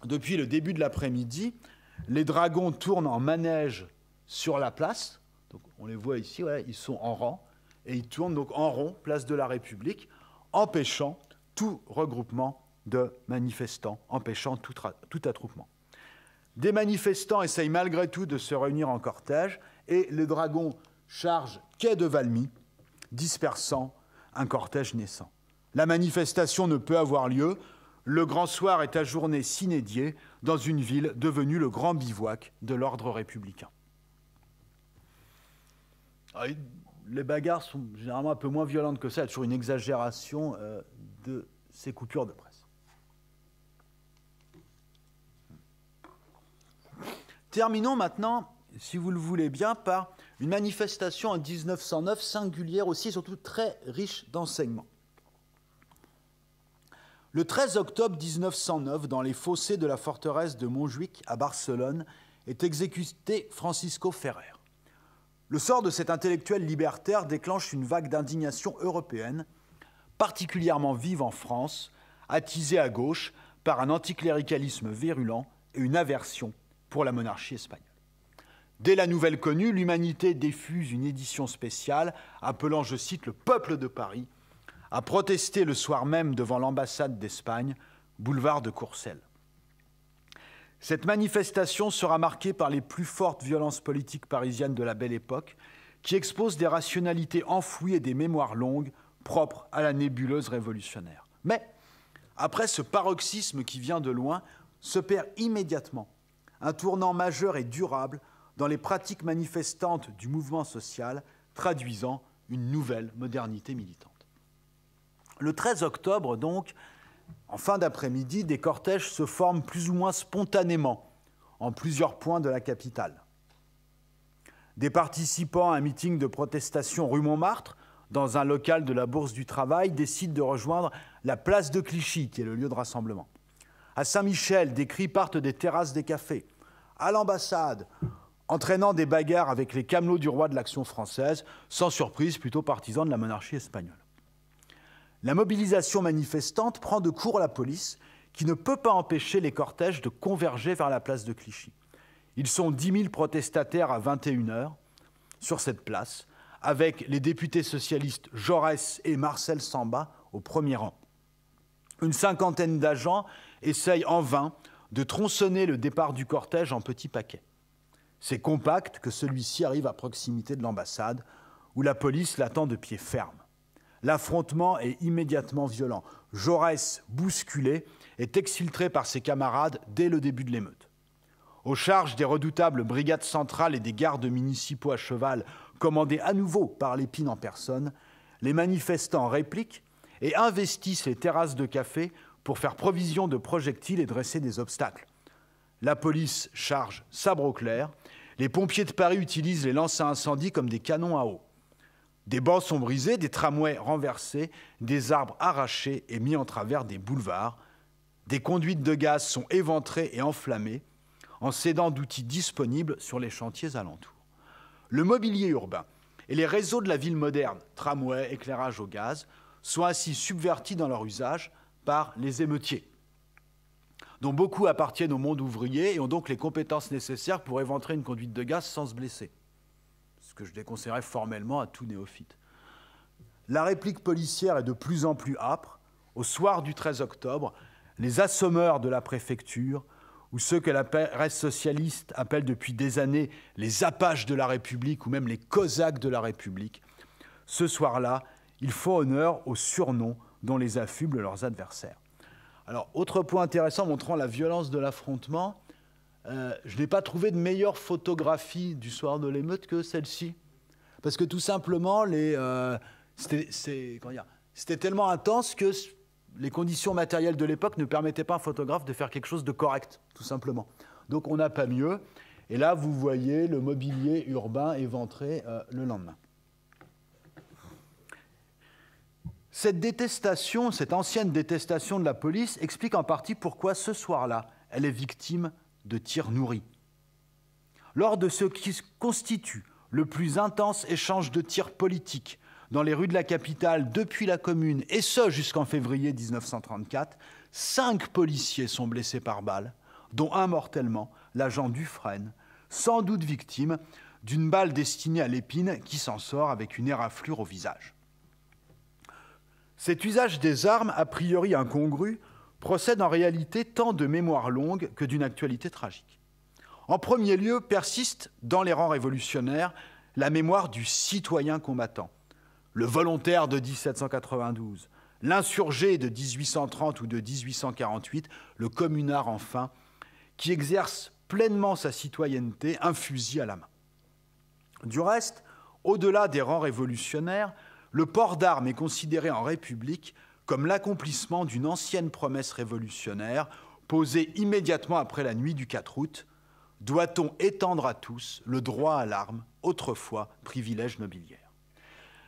Depuis le début de l'après-midi, les dragons tournent en manège sur la place. Donc, on les voit ici, ouais, ils sont en rang, et ils tournent donc en rond, place de la République, empêchant tout regroupement de manifestants, empêchant tout attroupement. Des manifestants essayent malgré tout de se réunir en cortège, et les dragons chargent quai de Valmy, dispersant un cortège naissant. La manifestation ne peut avoir lieu. Le grand soir est ajourné sine die dans une ville devenue le grand bivouac de l'ordre républicain. Les bagarres sont généralement un peu moins violentes que ça. Il y a toujours une exagération de ces coupures de presse. Terminons maintenant, si vous le voulez bien, par une manifestation en 1909 singulière aussi, surtout très riche d'enseignements. Le 13 octobre 1909, dans les fossés de la forteresse de Montjuïc à Barcelone, est exécuté Francisco Ferrer. Le sort de cet intellectuel libertaire déclenche une vague d'indignation européenne, particulièrement vive en France, attisée à gauche par un anticléricalisme virulent et une aversion pour la monarchie espagnole. Dès la nouvelle connue, l'Humanité diffuse une édition spéciale appelant, je cite, « le peuple de Paris » à protester le soir même devant l'ambassade d'Espagne, boulevard de Courcelles. Cette manifestation sera marquée par les plus fortes violences politiques parisiennes de la Belle Époque, qui exposent des rationalités enfouies et des mémoires longues propres à la nébuleuse révolutionnaire. Mais, après ce paroxysme qui vient de loin, se perd immédiatement un tournant majeur et durable dans les pratiques manifestantes du mouvement social, traduisant une nouvelle modernité militante. Le 13 octobre, donc, en fin d'après-midi, des cortèges se forment plus ou moins spontanément en plusieurs points de la capitale. Des participants à un meeting de protestation rue Montmartre, dans un local de la Bourse du Travail, décident de rejoindre la place de Clichy, qui est le lieu de rassemblement. À Saint-Michel, des cris partent des terrasses des cafés. À l'ambassade, entraînant des bagarres avec les camelots du roi de l'Action française, sans surprise, plutôt partisans de la monarchie espagnole. La mobilisation manifestante prend de court la police, qui ne peut pas empêcher les cortèges de converger vers la place de Clichy. Ils sont 10 000 protestataires à 21h sur cette place, avec les députés socialistes Jaurès et Marcel Samba au premier rang. Une cinquantaine d'agents essayent en vain de tronçonner le départ du cortège en petits paquets. C'est compact que celui-ci arrive à proximité de l'ambassade, où la police l'attend de pied ferme. L'affrontement est immédiatement violent. Jaurès, bousculé, est exfiltré par ses camarades dès le début de l'émeute. Aux charges des redoutables brigades centrales et des gardes municipaux à cheval, commandés à nouveau par Lépine en personne, les manifestants répliquent et investissent les terrasses de café pour faire provision de projectiles et dresser des obstacles. La police charge sabre au clair, les pompiers de Paris utilisent les lances à incendie comme des canons à eau. Des bancs sont brisés, des tramways renversés, des arbres arrachés et mis en travers des boulevards. Des conduites de gaz sont éventrées et enflammées en s'aidant d'outils disponibles sur les chantiers alentours. Le mobilier urbain et les réseaux de la ville moderne, tramway, éclairage au gaz, sont ainsi subvertis dans leur usage par les émeutiers, dont beaucoup appartiennent au monde ouvrier et ont donc les compétences nécessaires pour éventrer une conduite de gaz sans se blesser, ce que je déconseillerais formellement à tout néophyte. La réplique policière est de plus en plus âpre. Au soir du 13 octobre, les assommeurs de la préfecture, ou ceux que la presse socialiste appelle depuis des années les Apaches de la République ou même les Cosaques de la République, ce soir-là, ils font honneur au surnom dont les affublent leurs adversaires. Alors, autre point intéressant montrant la violence de l'affrontement, je n'ai pas trouvé de meilleure photographie du soir de l'émeute que celle-ci. Parce que tout simplement, c'était tellement intense que les conditions matérielles de l'époque ne permettaient pas à un photographe de faire quelque chose de correct, tout simplement. Donc on n'a pas mieux. Et là, vous voyez le mobilier urbain éventré le lendemain. Cette détestation, cette ancienne détestation de la police explique en partie pourquoi ce soir-là, elle est victime de tirs nourris. Lors de ce qui constitue le plus intense échange de tirs politiques dans les rues de la capitale depuis la Commune, et ce jusqu'en février 1934, 5 policiers sont blessés par balle, dont un mortellement, l'agent Dufresne, sans doute victime d'une balle destinée à Lépine qui s'en sort avec une éraflure au visage. Cet usage des armes, a priori incongru, procède en réalité tant de mémoire longue que d'une actualité tragique. En premier lieu, persiste dans les rangs révolutionnaires la mémoire du citoyen combattant, le volontaire de 1792, l'insurgé de 1830 ou de 1848, le communard enfin, qui exerce pleinement sa citoyenneté, un fusil à la main. Du reste, au-delà des rangs révolutionnaires, le port d'armes est considéré en République comme l'accomplissement d'une ancienne promesse révolutionnaire posée immédiatement après la nuit du 4 août. Doit-on étendre à tous le droit à l'arme, autrefois privilège nobiliaire?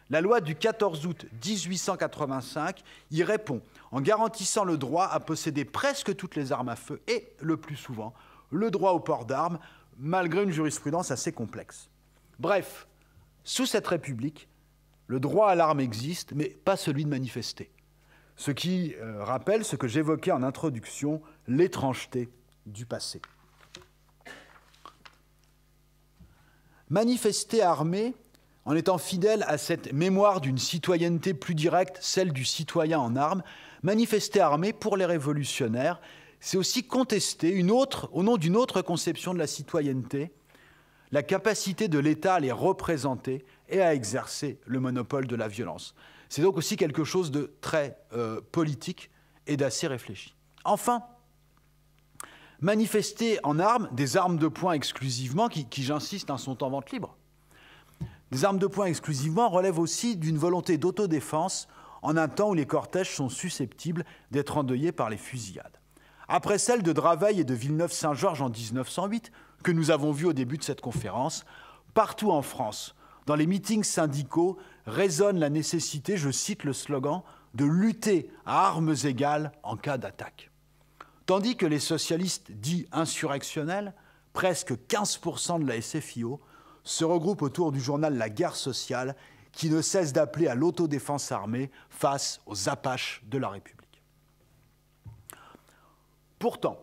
La loi du 14 août 1885 y répond en garantissant le droit à posséder presque toutes les armes à feu et, le plus souvent, le droit au port d'armes, malgré une jurisprudence assez complexe. Bref, sous cette République, le droit à l'arme existe, mais pas celui de manifester. Ce qui rappelle ce que j'évoquais en introduction, l'étrangeté du passé. Manifester armé, en étant fidèle à cette mémoire d'une citoyenneté plus directe, celle du citoyen en armes, manifester armé pour les révolutionnaires, c'est aussi contester au nom d'une autre conception de la citoyenneté, la capacité de l'État à les représenter et à exercer le monopole de la violence. C'est donc aussi quelque chose de très politique et d'assez réfléchi. Enfin, manifester en armes, des armes de poing exclusivement, qui j'insiste, sont en vente libre, des armes de poing exclusivement relèvent aussi d'une volonté d'autodéfense en un temps où les cortèges sont susceptibles d'être endeuillés par les fusillades. Après celle de Draveil et de Villeneuve-Saint-Georges en 1908, que nous avons vues au début de cette conférence, partout en France, dans les meetings syndicaux, résonne la nécessité, je cite le slogan, de lutter à armes égales en cas d'attaque. Tandis que les socialistes dits insurrectionnels, presque 15% de la SFIO, se regroupent autour du journal La Guerre sociale, qui ne cesse d'appeler à l'autodéfense armée face aux Apaches de la République. Pourtant,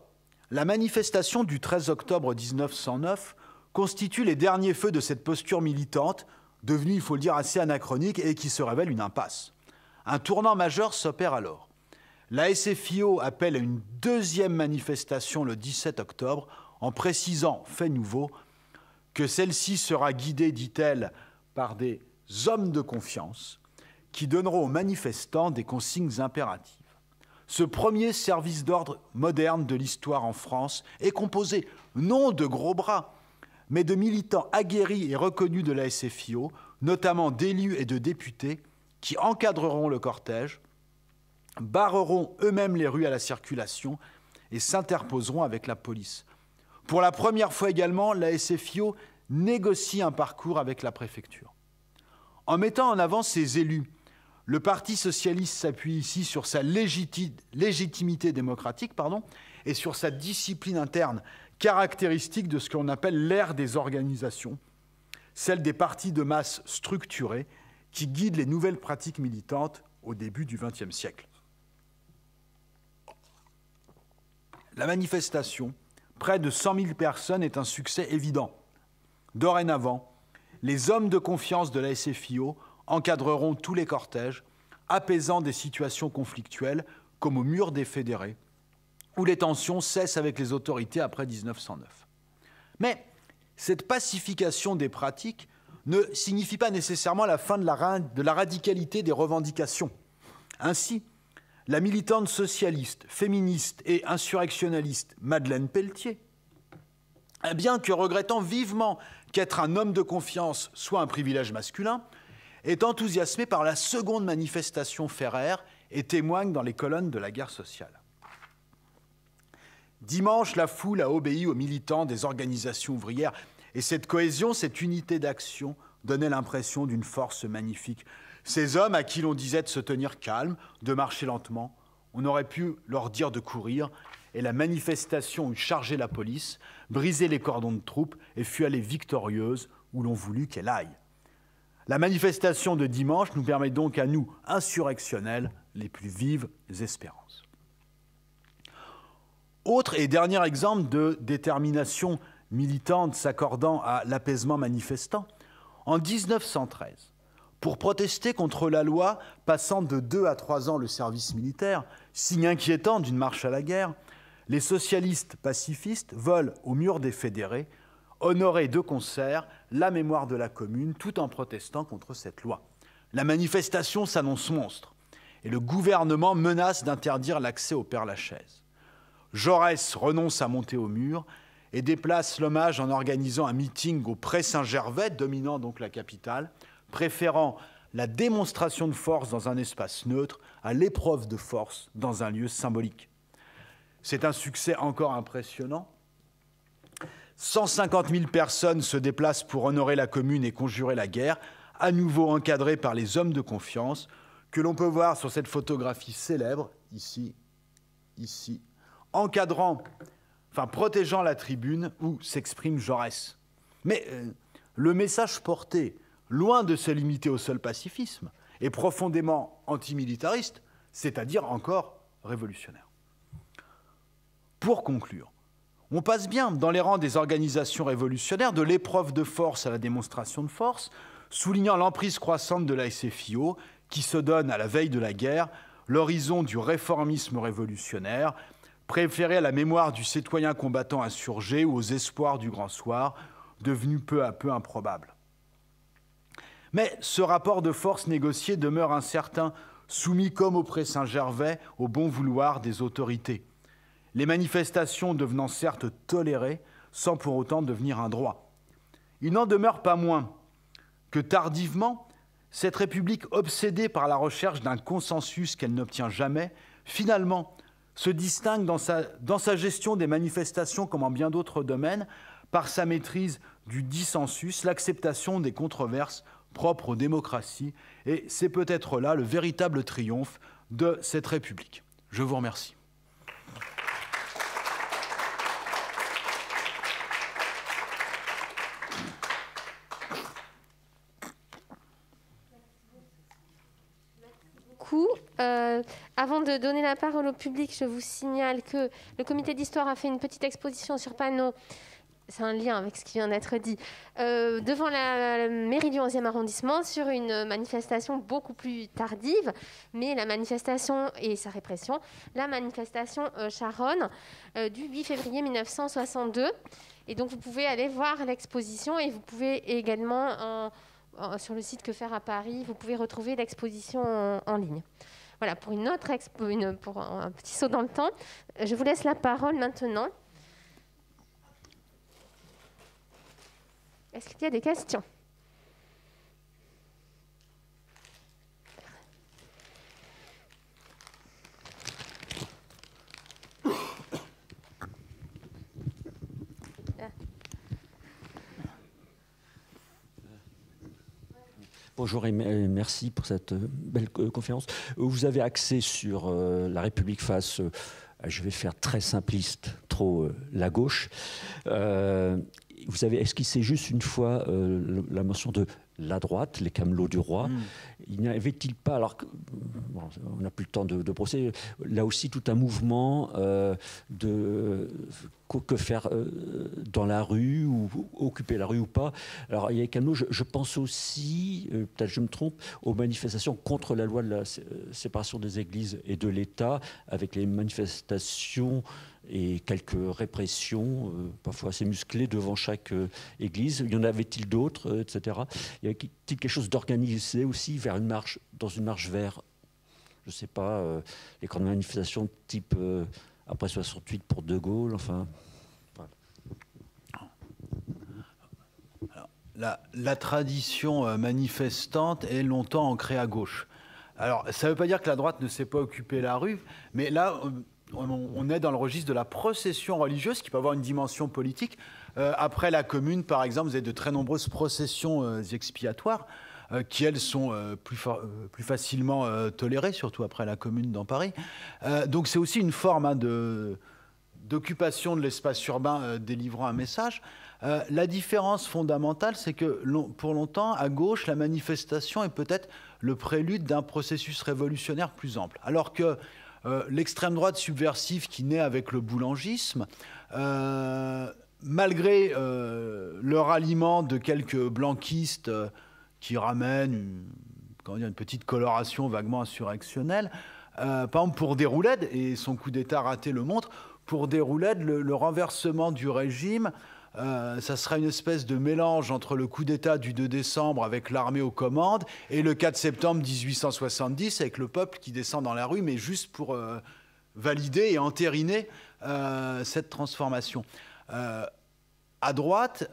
la manifestation du 13 octobre 1909 constitue les derniers feux de cette posture militante, devenue, il faut le dire, assez anachronique et qui se révèle une impasse. Un tournant majeur s'opère alors. La SFIO appelle à une deuxième manifestation le 17 octobre en précisant, fait nouveau, que celle-ci sera guidée, dit-elle, par des hommes de confiance qui donneront aux manifestants des consignes impératives. Ce premier service d'ordre moderne de l'histoire en France est composé non de gros bras, mais de militants aguerris et reconnus de la SFIO, notamment d'élus et de députés, qui encadreront le cortège, barreront eux-mêmes les rues à la circulation et s'interposeront avec la police. Pour la première fois également, la SFIO négocie un parcours avec la préfecture. En mettant en avant ses élus, le Parti socialiste s'appuie ici sur sa légitimité démocratique et sur sa discipline interne, caractéristique de ce qu'on appelle l'ère des organisations, celle des partis de masse structurés qui guident les nouvelles pratiques militantes au début du XXe siècle. La manifestation, près de 100 000 personnes, est un succès évident. Dorénavant, les hommes de confiance de la SFIO encadreront tous les cortèges, apaisant des situations conflictuelles comme au mur des fédérés, où les tensions cessent avec les autorités après 1909. Mais cette pacification des pratiques ne signifie pas nécessairement la fin de la radicalité des revendications. Ainsi, la militante socialiste, féministe et insurrectionnaliste Madeleine Pelletier, bien que regrettant vivement qu'être un homme de confiance soit un privilège masculin, est enthousiasmée par la seconde manifestation Ferrer et témoigne dans les colonnes de La Guerre sociale. Dimanche, la foule a obéi aux militants des organisations ouvrières et cette cohésion, cette unité d'action donnait l'impression d'une force magnifique. Ces hommes à qui l'on disait de se tenir calme, de marcher lentement, on aurait pu leur dire de courir et la manifestation eut chargé la police, brisé les cordons de troupes et fut allée victorieuse où l'on voulut qu'elle aille. La manifestation de dimanche nous permet donc à nous, insurrectionnels, les plus vives espérances. Autre et dernier exemple de détermination militante s'accordant à l'apaisement manifestant, en 1913, pour protester contre la loi passant de 2 à 3 ans le service militaire, signe inquiétant d'une marche à la guerre, les socialistes pacifistes veulent, au mur des fédérés, honorer de concert la mémoire de la Commune tout en protestant contre cette loi. La manifestation s'annonce monstre et le gouvernement menace d'interdire l'accès au Père-Lachaise. Jaurès renonce à monter au mur et déplace l'hommage en organisant un meeting au Pré Saint-Gervais, dominant donc la capitale, préférant la démonstration de force dans un espace neutre à l'épreuve de force dans un lieu symbolique. C'est un succès encore impressionnant. 150 000 personnes se déplacent pour honorer la Commune et conjurer la guerre, à nouveau encadrées par les hommes de confiance, que l'on peut voir sur cette photographie célèbre, ici, protégeant la tribune où s'exprime Jaurès. Mais le message porté, loin de se limiter au seul pacifisme, est profondément antimilitariste, c'est-à-dire encore révolutionnaire. Pour conclure, on passe bien dans les rangs des organisations révolutionnaires de l'épreuve de force à la démonstration de force, soulignant l'emprise croissante de la SFIO qui se donne à la veille de la guerre l'horizon du réformisme révolutionnaire, préféré à la mémoire du citoyen combattant insurgé ou aux espoirs du grand soir, devenu peu à peu improbable. Mais ce rapport de force négocié demeure incertain, soumis comme au pré Saint-Gervais au bon vouloir des autorités. Les manifestations devenant certes tolérées, sans pour autant devenir un droit. Il n'en demeure pas moins que tardivement, cette République obsédée par la recherche d'un consensus qu'elle n'obtient jamais, finalement se distingue dans sa gestion des manifestations comme en bien d'autres domaines, par sa maîtrise du dissensus, l'acceptation des controverses propres aux démocraties. Et c'est peut-être là le véritable triomphe de cette République. Je vous remercie. Avant de donner la parole au public, je vous signale que le comité d'histoire a fait une petite exposition sur panneau, c'est un lien avec ce qui vient d'être dit, devant la mairie du 11e arrondissement sur une manifestation beaucoup plus tardive, mais la manifestation et sa répression, la manifestation Charonne du 8 février 1962. Et donc vous pouvez aller voir l'exposition et vous pouvez également, sur le site Que faire à Paris, vous pouvez retrouver l'exposition en ligne. Voilà, pour pour un petit saut dans le temps, je vous laisse la parole maintenant. Est-ce qu'il y a des questions ? Bonjour et merci pour cette belle conférence. Vous avez axé sur la République face, je vais faire très simpliste, trop la gauche. Vous avez esquissé juste une fois la mention de la droite, les camelots du roi. Il n'y avait-il pas, alors bon, on n'a plus le temps de procéder, là aussi tout un mouvement que faire dans la rue, ou occuper la rue ou pas. Alors il y a les camelots, je pense aussi, peut-être je me trompe, aux manifestations contre la loi de la séparation des églises et de l'État, avec les manifestations et quelques répressions, parfois assez musclées, devant chaque église. Il y en avait-il d'autres, etc. Y avait-il quelque chose d'organisé aussi vers une marche, dans une marche vers, je ne sais pas, les grandes manifestations type après 68 pour De Gaulle, enfin... Alors, la tradition manifestante est longtemps ancrée à gauche. Alors, ça ne veut pas dire que la droite ne sait pas occuper la rue, mais là... on est dans le registre de la procession religieuse qui peut avoir une dimension politique. Après la Commune, par exemple, vous avez de très nombreuses processions expiatoires qui, elles, sont plus facilement tolérées, surtout après la Commune dans Paris. Donc c'est aussi une forme d'occupation de l'espace urbain délivrant un message. La différence fondamentale, c'est que pour longtemps, à gauche, la manifestation est peut-être le prélude d'un processus révolutionnaire plus ample. Alors que l'extrême droite subversive qui naît avec le boulangisme, malgré le ralliement de quelques blanquistes qui ramènent une petite coloration vaguement insurrectionnelle, par exemple pour Déroulède, et son coup d'État raté le montre, pour Déroulède, le renversement du régime, ça sera une espèce de mélange entre le coup d'État du 2 décembre avec l'armée aux commandes et le 4 septembre 1870 avec le peuple qui descend dans la rue, mais juste pour valider et entériner cette transformation. À droite,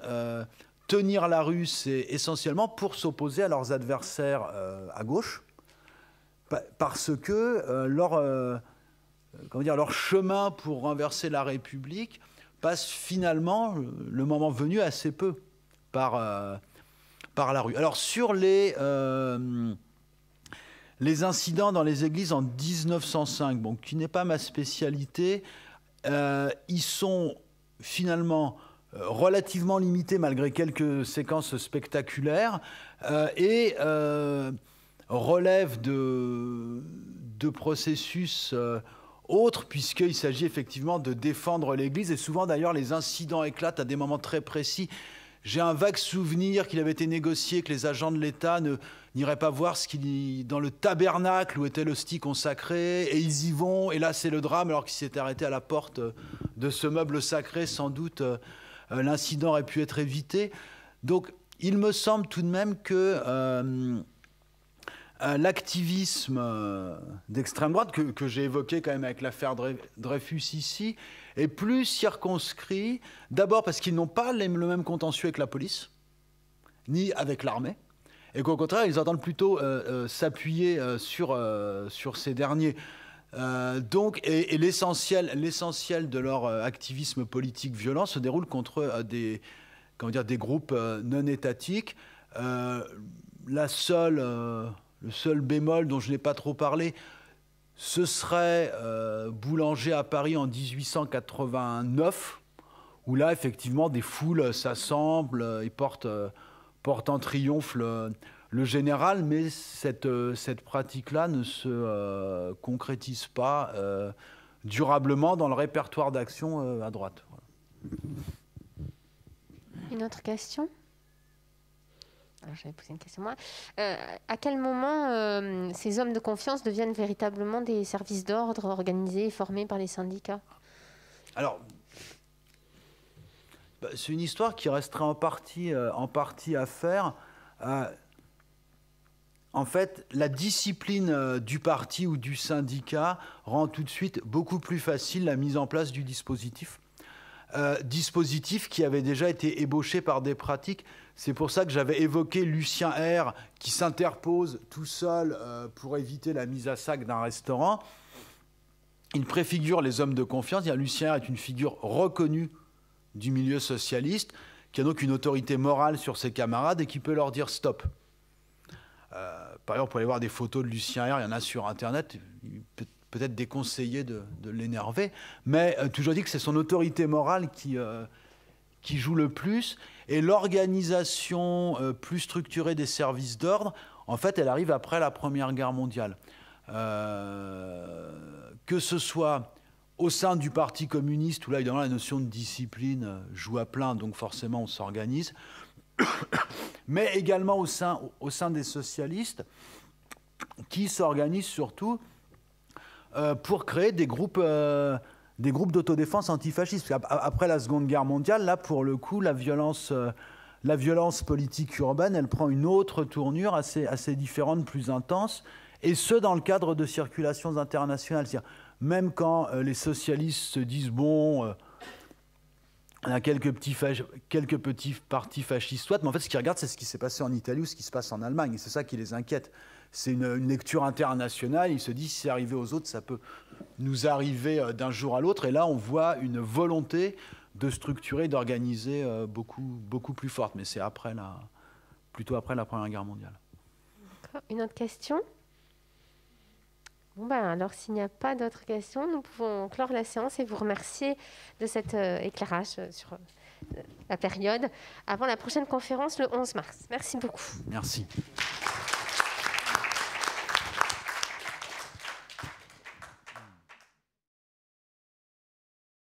tenir la rue, c'est essentiellement pour s'opposer à leurs adversaires à gauche, parce que leur chemin pour renverser la République passe finalement, le moment venu, assez peu par la rue. Alors sur les incidents dans les églises en 1905, bon, qui n'est pas ma spécialité, ils sont finalement relativement limités malgré quelques séquences spectaculaires et relèvent de processus autre, puisqu'il s'agit effectivement de défendre l'Église. Et souvent, d'ailleurs, les incidents éclatent à des moments très précis. J'ai un vague souvenir qu'il avait été négocié que les agents de l'État n'iraient pas voir dans le tabernacle où était l'hostie consacrée, et ils y vont, et là, c'est le drame, alors qu'ils s'étaient arrêtés à la porte de ce meuble sacré. Sans doute, l'incident aurait pu être évité. Donc, il me semble tout de même que l'activisme d'extrême droite, que j'ai évoqué quand même avec l'affaire Dreyfus ici, est plus circonscrit, d'abord parce qu'ils n'ont pas le même contentieux avec la police, ni avec l'armée, et qu'au contraire, ils entendent plutôt s'appuyer sur ces derniers. Et l'essentiel de leur activisme politique violent se déroule contre des groupes non étatiques. Le seul bémol dont je n'ai pas trop parlé, ce serait Boulanger à Paris en 1889, où là, effectivement, des foules s'assemblent et portent en triomphe le général, mais cette pratique-là ne se concrétise pas durablement dans le répertoire d'action à droite. Voilà. Une autre question ? Alors, j'avais posé une question moi. À quel moment ces hommes de confiance deviennent véritablement des services d'ordre organisés et formés par les syndicats ? Alors, c'est une histoire qui resterait en partie à faire. En fait, la discipline du parti ou du syndicat rend tout de suite beaucoup plus facile la mise en place du dispositif. Dispositif qui avait déjà été ébauché par des pratiques. C'est pour ça que j'avais évoqué Lucien R qui s'interpose tout seul pour éviter la mise à sac d'un restaurant. Il préfigure les hommes de confiance. Lucien R est une figure reconnue du milieu socialiste, qui a donc une autorité morale sur ses camarades et qui peut leur dire stop. Par exemple, pour aller voir des photos de Lucien R, il y en a sur Internet, peut-être déconseillé de l'énerver, mais toujours dit que c'est son autorité morale qui joue le plus, et l'organisation plus structurée des services d'ordre, en fait, elle arrive après la Première Guerre mondiale. Que ce soit au sein du Parti communiste, où là, évidemment, la notion de discipline joue à plein, donc forcément, on s'organise, mais également au sein des socialistes, qui s'organisent surtout pour créer des groupes d'autodéfense antifascistes. Après la Seconde Guerre mondiale, là, pour le coup, la violence politique urbaine, elle prend une autre tournure assez différente, plus intense, et ce, dans le cadre de circulations internationales. C'est-à-dire, même quand les socialistes se disent, bon, on a quelques petits partis fascistes, mais en fait, ce qu'ils regardent, c'est ce qui s'est passé en Italie ou ce qui se passe en Allemagne, et c'est ça qui les inquiète. C'est une lecture internationale, ils se disent, si c'est arrivé aux autres, ça peut nous arriver d'un jour à l'autre, et là, on voit une volonté de structurer, d'organiser beaucoup plus forte, mais c'est plutôt après la Première Guerre mondiale. D'accord. Une autre question ? Bon alors, s'il n'y a pas d'autres questions, nous pouvons clore la séance et vous remercier de cet éclairage sur la période avant la prochaine conférence le 11 mars. Merci beaucoup. Merci.